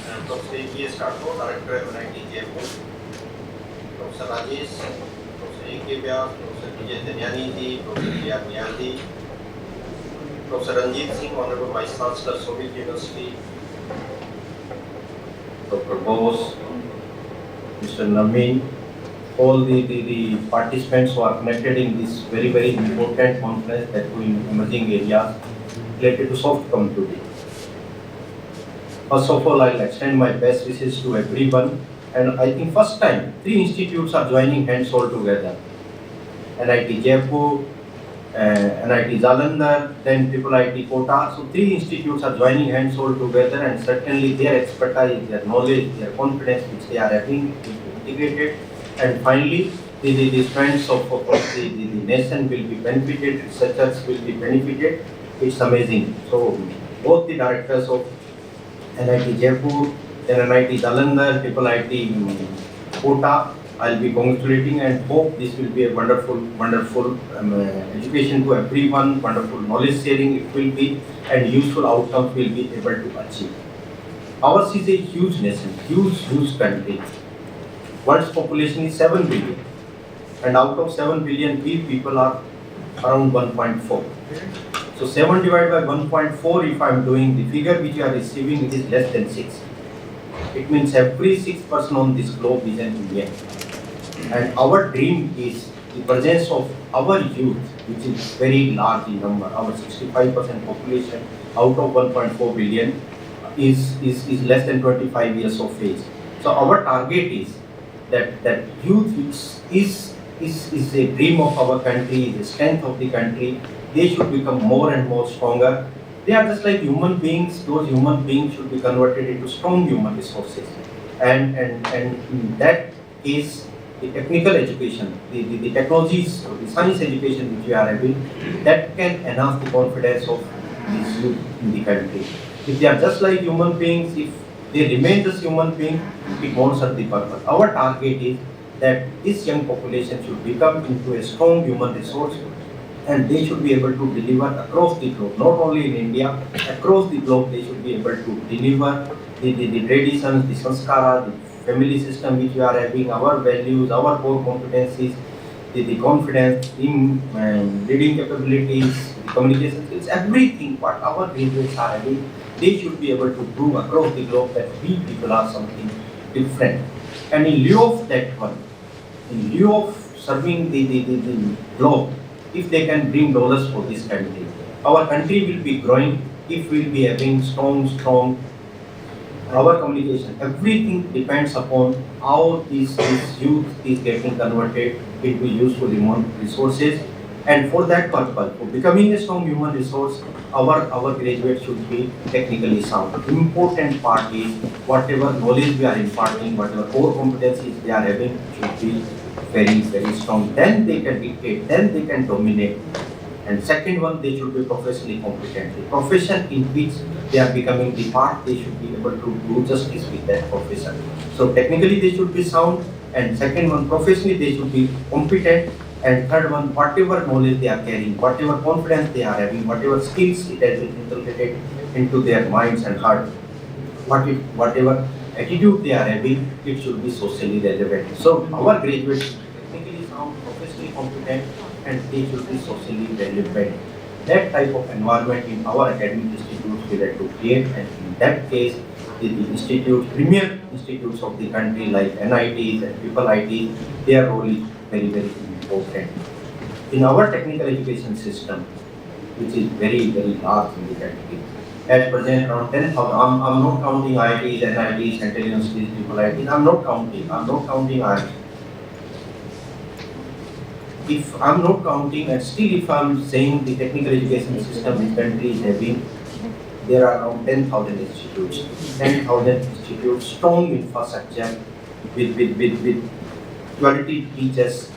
I am Dr. A.K.S. Rathod, Director of MNIT Jaipur. Professor Rajesh, Professor A.K. Vyas, Professor Vijay Danyani ji, Professor J.R. Niyal ji, Professor Ranjit Singh, Honorable Vice Chancellor, Soviet University, Dr. Bose, Mr. Naveen, all the participants who are connected in this very important conference that we in emerging areas related to soft computing. First of all, I'll extend my best wishes to everyone, and I think first time 3 institutes are joining hands all together. NIT Jaipur, NIT Jalandhar, then IIIT Kota. So 3 institutes are joining hands all together, and certainly their expertise, their knowledge, their confidence which they are having integrated, and finally the strengths of the nation will be benefited, researchers will be benefited. It's amazing. So both the directors of NIT Jaipur, then NIT Jalandhar, IIIT Kota, I'll be congratulating and hope this will be a wonderful education to everyone, wonderful knowledge sharing it will be, and useful outcomes will be able to achieve. Ours is a huge nation, huge country. World's population is 7 billion, and out of 7 billion people are around 1.4. So 7 divided by 1.4, if I am doing the figure which you are receiving, it is less than 6. It means every 6th person on this globe is an Indian. And our dream is the presence of our youth, which is very large in number. Our 65% population out of 1.4 billion is less than 25 years of age. So our target is that youth is a dream of our country, the strength of the country. They should become more and more stronger. They are just like human beings. Those human beings should be converted into strong human resources. And in that case, the technical education, the technologies, the science education which we are having, that can enhance the confidence of these youth in the country. If they are just like human beings, if they remain just human beings, it won't serve the purpose. Our target is that this young population should become into a strong human resource, and they should be able to deliver across the globe, not only in India, across the globe they should be able to deliver the traditions, the sanskara, the family system which we are having, our values, our core competencies, the confidence, in reading capabilities, the communication skills, everything what our graduates are having, they should be able to prove across the globe that we people are something different. And in lieu of that one, in lieu of serving the globe, if they can bring dollars for this country, our country will be growing if we will be having strong our communication. Everything depends upon how this youth is getting converted into useful human resources. And for that purpose, for becoming a strong human resource, our graduates should be technically sound. Important part is whatever knowledge we are imparting, whatever core competencies they are having should be very strong. Then they can dictate, then they can dominate. And second one, they should be professionally competent. The profession in which they are becoming the part, they should be able to do justice with that profession. So technically they should be sound, and second one, professionally they should be competent, and third one, whatever knowledge they are carrying, whatever confidence they are having, whatever skills it has been inculcated into their minds and heart, whatever attitude they are having, it should be socially relevant. So our graduates should be technically sound, professionally competent, and they should be socially relevant. That type of environment in our academic institutes we have to create, and in that case, the institutes, premier institutes of the country like NITs and IIIT, their role is very important. In our technical education system, which is very large in the country, at present around 10,000, I'm not counting IITs, NITs, Central Universities, IIITs, I'm not counting IITs. if I'm not counting, and still if I'm saying the technical education system in country is having, there are around 10,000 institutes, 10,000 institutes, strong infrastructure with quality teachers.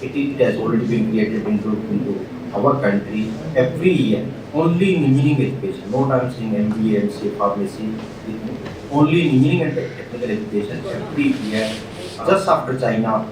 It has already been created into our country every year. Only in engineering education, not I'm saying MBA, MCA, pharmacy, only in engineering and technical education every year, just after China,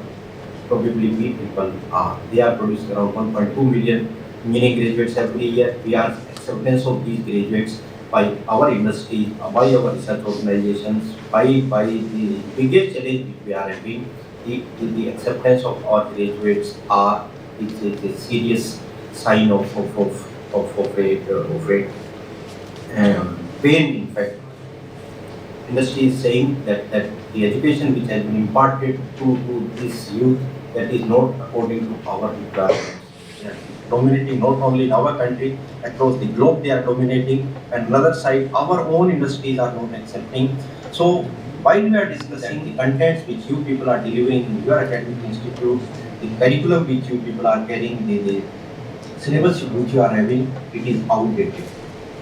probably we people are. They are producing around 1.2 million engineering graduates every year. We are acceptance of these graduates by our industry, by our research organizations, by the biggest challenge which we are having. The acceptance of our graduates are it's a serious sign of a pain. In fact, industry is saying that the education which has been imparted to this youth, that is not according to our requirements. They are dominating not only in our country, across the globe they are dominating, and another side our own industries are not accepting. So while we are discussing the contents which you people are delivering in your academic institute, the curriculum which you people are carrying, the syllabus which you are having, it is outdated.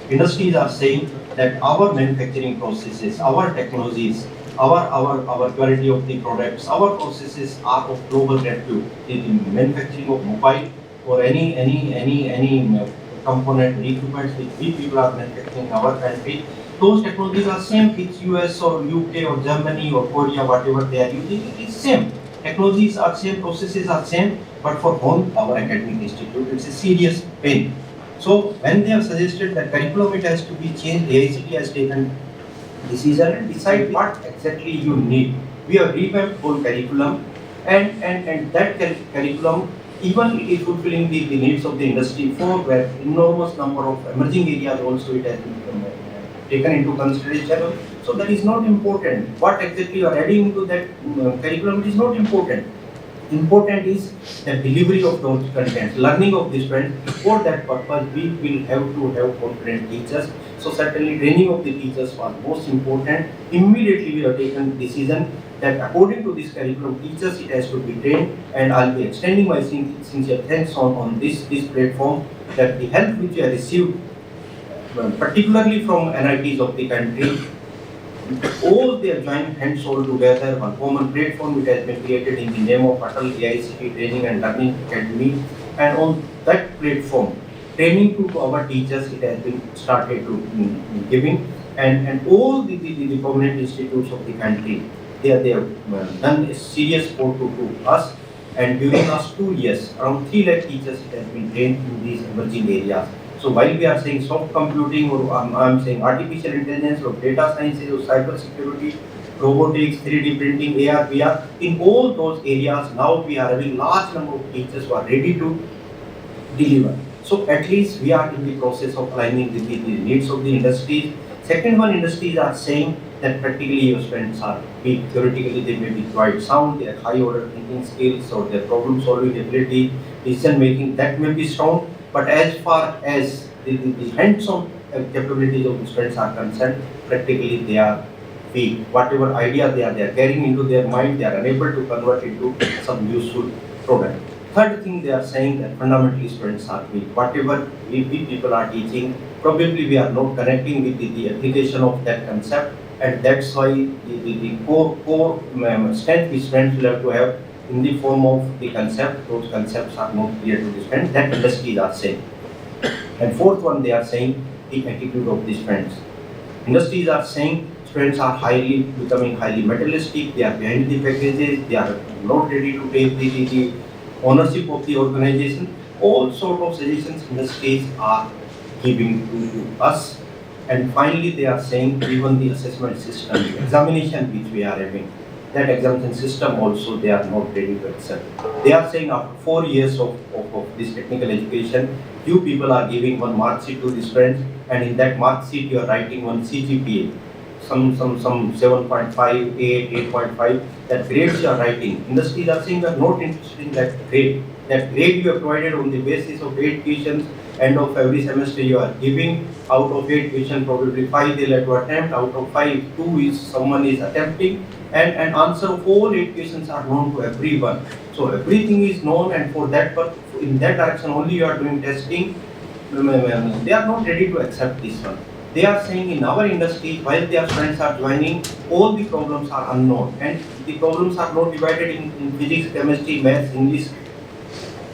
Industries are saying that our manufacturing processes, our technologies, our quality of the products, our processes are of global repute. The manufacturing of mobile or any component equipment which we people are manufacturing in our country, those technologies are same with US or UK or Germany or Korea, whatever they are using, it is same. Technologies are same, processes are same, but for home, our academic institute, it's a serious pain. So when they have suggested that curriculum it has to be changed, AICT has taken decision and decide what exactly you need. We have revamped whole curriculum, and that curriculum even is fulfilling the needs of the industry for where enormous number of emerging areas also it has been taken into consideration. So that is not important. What exactly you are adding into that curriculum, it is not important. Important is the delivery of those contents, learning of the students. For that purpose, we will have to have competent teachers. So certainly training of the teachers was most important. Immediately we have taken decision that according to this curriculum, teachers it has to be trained, and I'll be extending my sincere thanks on this platform that the help which we have received, particularly from NITs of the country, all they are joined hands all together. One common platform which has been created in the name of Atal AICT Training and Learning Academy, and on that platform, training to our teachers it has been started to giving, and all the prominent institutes of the country, they have done a serious support to us, and during last 2 years, around 3 lakh teachers it has been trained in these emerging areas. So while we are saying soft computing, or I'm saying artificial intelligence, or data sciences, or cyber security, robotics, 3D printing, AR, VR, in all those areas now we are having large number of teachers who are ready to deliver. So at least we are in the process of aligning with the needs of the industry. Second one, industries are saying that practically your students are weak. Theoretically they may be quite sound, their high order thinking skills or their problem solving ability, decision making, that may be strong. But as far as the hands-on capabilities of the students are concerned, practically they are weak. Whatever idea they are carrying into their mind, they are unable to convert into some useful product. Third thing, they are saying that fundamentally students are weak. Whatever we people are teaching, probably we are not connecting with the application of that concept, and that's why the core strength the students will have to have in the form of the concept. Those concepts are not clear to the students. That industries are saying. And fourth one, they are saying the attitude of the students. Industries are saying students are becoming highly materialistic. They are behind the packages. They are not ready to take the ownership of the organization. All sort of suggestions industries are giving to us. And finally, they are saying even the assessment system, the examination which we are having, that examination system also they are not ready to accept. They are saying after 4 years of this technical education, you people are giving one mark sheet to the students, and in that mark sheet you are writing one CGPA, some 7.5, 8, 8.5, that grades you are writing. Industries are saying we are not interested in that grade. That grade you have provided on the basis of 8 questions, end of every semester you are giving. Out of 8 questions, probably 5 they'll have to attempt. Out of 5, 2 is someone is attempting, and answer of all 8 questions are known to everyone. So everything is known, and for that in that direction only you are doing testing. They are not ready to accept this one. They are saying in our industry, while their friends are joining, all the problems are unknown, and the problems are not divided in physics, chemistry, maths, English,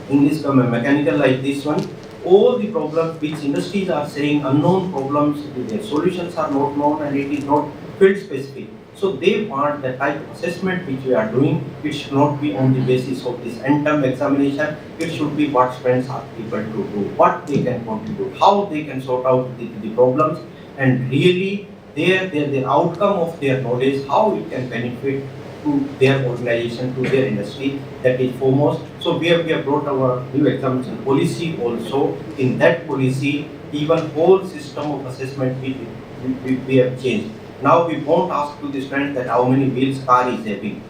mechanical like this one. All the problems which industries are saying unknown problems, their solutions are not known, and it is not field specific. So they want the type of assessment which we are doing. It should not be on the basis of this end-term examination. It should be what friends are able to do, what they can contribute, how they can sort out the problems, and really their outcome of their knowledge, how it can benefit to their organization, to their industry. That is foremost. So we have brought our new examination policy also. In that policy, even whole system of assessment we have changed. Now we won't ask to the student that how many wheels car is having.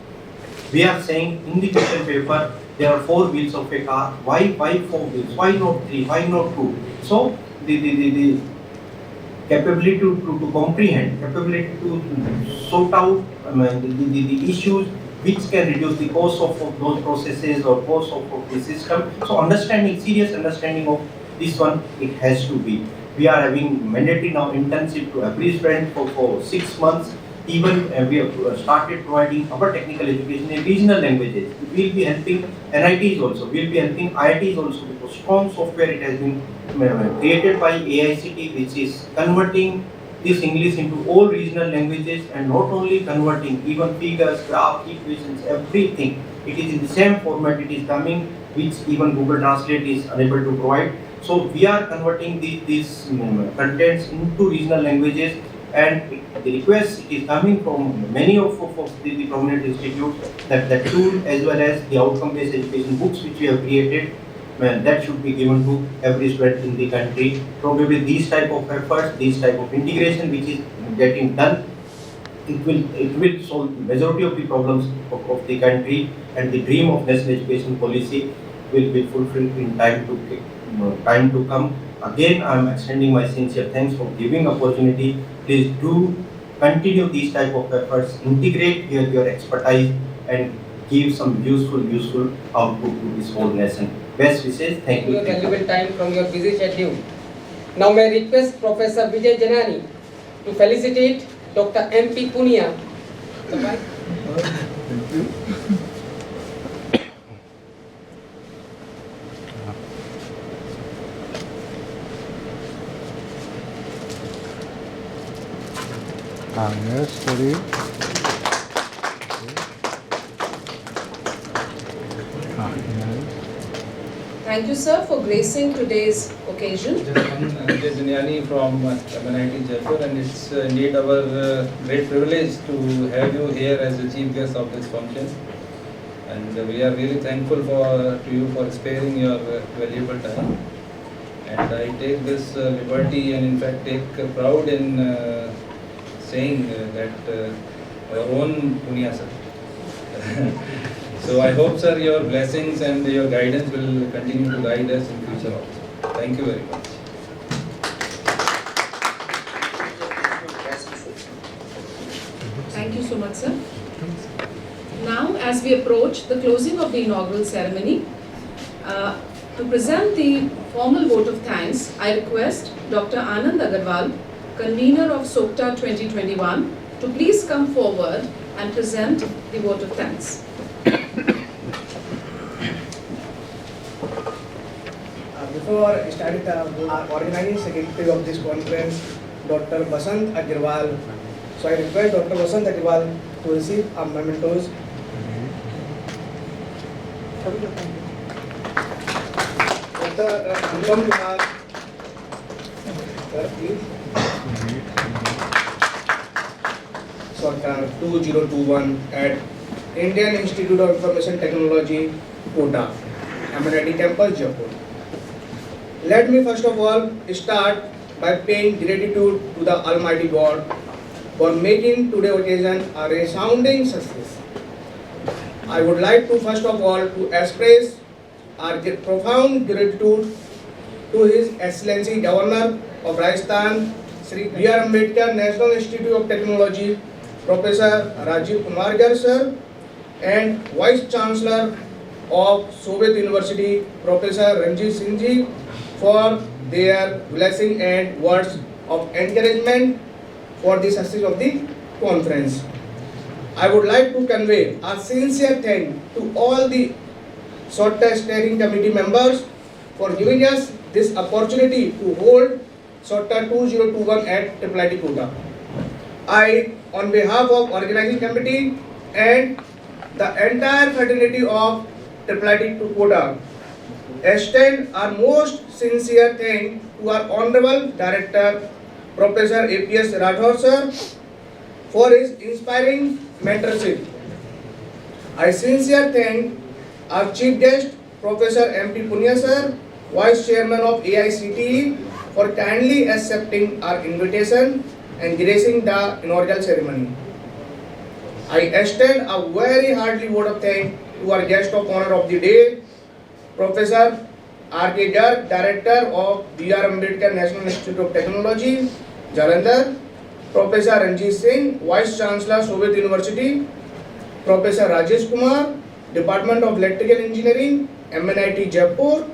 We are saying in the question paper there are 4 wheels of a car. Why 4 wheels? Why not 3? Why not 2? So the capability to comprehend, capability to sort out the issues which can reduce the cost of those processes or cost of the system. So understanding, serious understanding of this one, it has to be. We are having mandatory now internship to every student for 6 months. Even we have started providing our technical education in regional languages. We will be helping NITs also. We will be helping IITs also, because strong software it has been created by AICT, which is converting this English into all regional languages, and not only converting, even figures, graph, equations, everything. It is in the same format it is coming, which even Google Translate is unable to provide. So we are converting these contents into regional languages, and the request is coming from many of the prominent institutes that the tool as well as the outcome-based education books which we have created, that should be given to every student in the country. Probably these type of efforts, these type of integration which is getting done, it will solve the majority of the problems of the country, and the dream of national education policy will be fulfilled in time to come. Again, I am extending my sincere thanks for giving opportunity. Please do continue these type of efforts, integrate your expertise, and give some useful output to this whole nation. Best wishes. Thank you. Your valuable time from your busy schedule. Now may I request Professor Vijay Janani to felicitate Dr. M.P. Punia. Yes, ready. Thank you, sir, for gracing today's occasion. Vijay Janiani from MNIT Jaipur, and it's indeed our great privilege to have you here as the chief guest of this function. And we are really thankful to you for sparing your valuable time. And I take this liberty and in fact take proud in saying that our own Punia sir. So I hope, sir, your blessings and your guidance will continue to guide us in future also. Thank you very much. Thank you so much, sir. Now, as we approach the closing of the inaugural ceremony, to present the formal vote of thanks, I request Dr. Anand Agarwal, convener of SOCTA 2021, to please come forward and present the vote of thanks. Before starting the organizing secretary of this conference, Dr. Basant Agarwal. So I request Dr. Basant Agarwal to receive a mementos. Dr. Anupam Kumar, please. SOCTA 2021 at Indian Institute of Information Technology, Kota, MNIT Campus, Jaipur. Let me first of all start by paying gratitude to the Almighty God for making today's occasion a resounding success. I would like to first of all to express our profound gratitude to His Excellency Governor of Rajasthan, Sri B.R. Ambedkar National Institute of Technology, Professor Rajiv Kumar Gar sir, and Vice Chancellor of Soviet University, Professor Ranjit Singh ji, for their blessing and words of encouragement for the success of the conference. I would like to convey a sincere thanks to all the SOTA Steering Committee members for giving us this opportunity to hold SOTA 2021 at IIIT Kota. I, on behalf of organizing committee and the entire fraternity of IIIT Kota, extend our most sincere thanks to our Honorable Director, Professor APS Rathore sir, for his inspiring mentorship. I sincerely thank our chief guest, Professor MP Punia sir, Vice Chairman of AICTE, for kindly accepting our invitation and gracing the inaugural ceremony. I extend a very hearty word of thanks to our guest of honor of the day, Professor R.K. Garg, Director of B.R. Ambedkar National Institute of Technology, Jalandhar, Professor Ranjit Singh, Vice Chancellor, Soviet University, Professor Rajesh Kumar, Department of Electrical Engineering, MNIT Jaipur,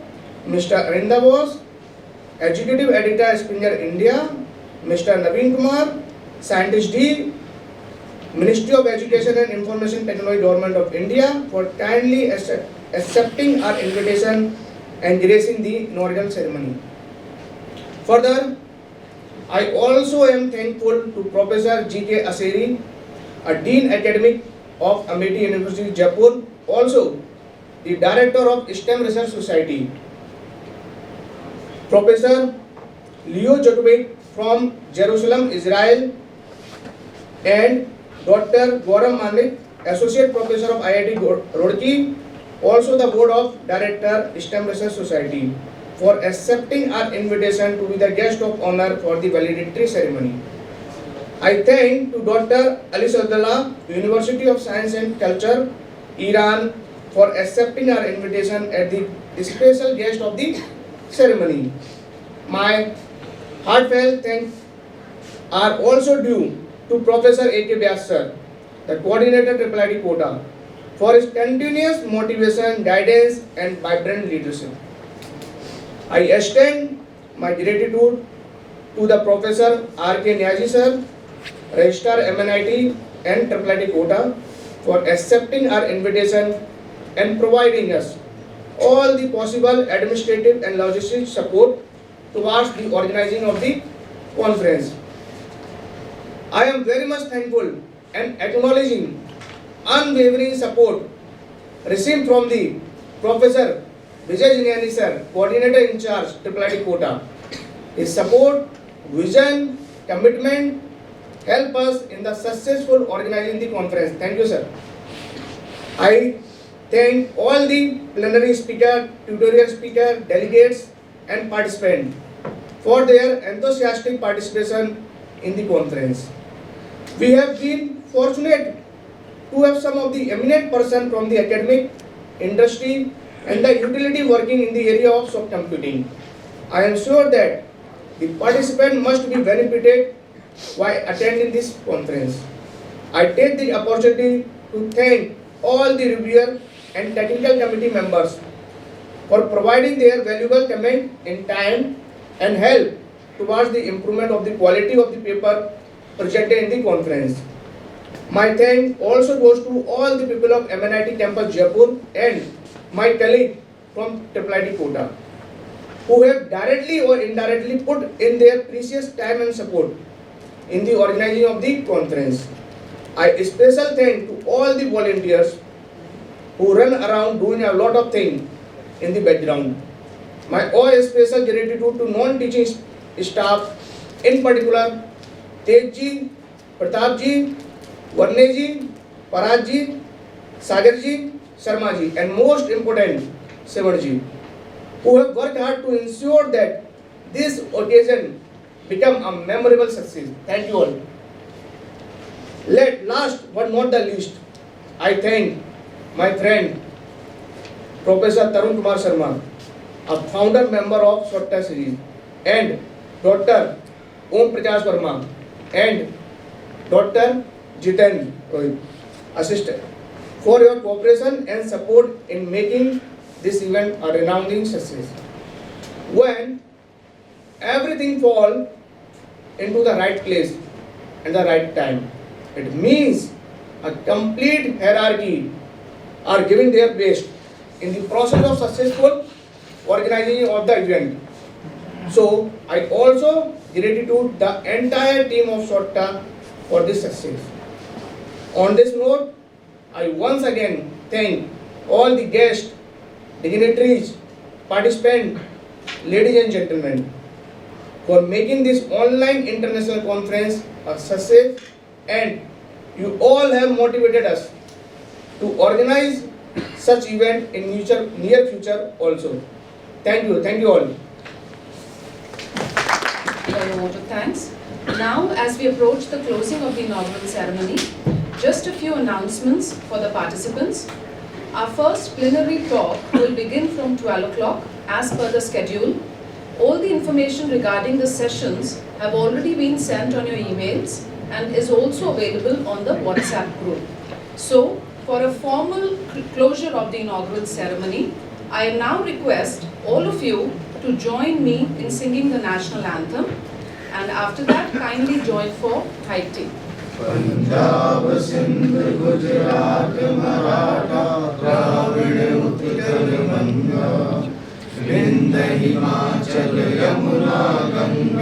Mr. Arinda Bose, Executive Editor, Springer India, Mr. Naveen Kumar, Scientist D, Ministry of Education and Information Technology, Government of India, for kindly accepting our invitation and gracing the inaugural ceremony. Further, I also am thankful to Professor G.K. Aseri, a Dean Academic of Amity University, Jaipur, also the Director of STEM Research Society, Professor Leo Jotovic from Jerusalem, Israel, and Dr. Gauram Manik, Associate Professor of IIT Roorkee, also the Board of Director, STEM Research Society, for accepting our invitation to be the guest of honor for the valedictory ceremony. I thank to Dr. Ali Sadullah, University of Science and Culture, Iran, for accepting our invitation as the special guest of the ceremony. My heartfelt thanks are also due to Professor A.K. Vyas sir, the coordinator IIIT Kota, for his continuous motivation, guidance, and vibrant leadership. I extend my gratitude to the Professor R.K. Nyaji sir, Registrar MNIT and IIIT Kota, for accepting our invitation and providing us all the possible administrative and logistic support towards the organizing of the conference. I am very much thankful and acknowledging unwavering support received from the Professor Vijay Jinyani sir, Coordinator in charge, IIIT Kota. His support, vision, commitment help us in the successful organizing the conference. Thank you, sir. I thank all the plenary speaker, tutorial speaker, delegates and participants for their enthusiastic participation in the conference. We have been fortunate to have some of the eminent persons from the academic, industry and the utility working in the area of soft computing. I am sure that the participant must be benefited while attending this conference. I take the opportunity to thank all the reviewer and technical committee members for providing their valuable comment in time and help towards the improvement of the quality of the paper presented in the conference. My thanks also goes to all the people of MNIT Campus Jaipur and my colleague from IIIT Kota, who have directly or indirectly put in their precious time and support in the organizing of the conference. I special thank to all the volunteers who run around doing a lot of things in the background. My all special gratitude to non-teaching staff, in particular Tej ji, Pratap ji, Varne ji, Parag ji, Sagar ji, Sharma ji, and most important, Sevar ji, who have worked hard to ensure that this occasion become a memorable success. Thank you all. Last but not the least, I thank my friend Professor Tarun Kumar Sharma a founder member of SWOTA series, and Dr. Om Prakash Verma and Dr. Jiten Roy, assistant, for your cooperation and support in making this event a resounding success. When everything falls into the right place and the right time, it means a complete hierarchy are giving their best in the process of successful organizing of the event. So I also gratitude the entire team of SWOTA for this success. On this note, I once again thank all the guests, dignitaries, participants, ladies and gentlemen, for making this online international conference a success, and you all have motivated us to organize such event in near future also. Thank you all. A vote of thanks. Now, as we approach the closing of the inaugural ceremony, just a few announcements for the participants. Our first plenary talk will begin from 12 o'clock as per the schedule. All the information regarding the sessions have already been sent on your emails and is also available on the WhatsApp group. So, for a formal closure of the inaugural ceremony, I now request all of you to join me in singing the national anthem, and after that kindly join for High Tea. Punjab Sindh Gujarat Maratha Dravida Utkal Ganga Vindhya Himachal Yamuna Ganga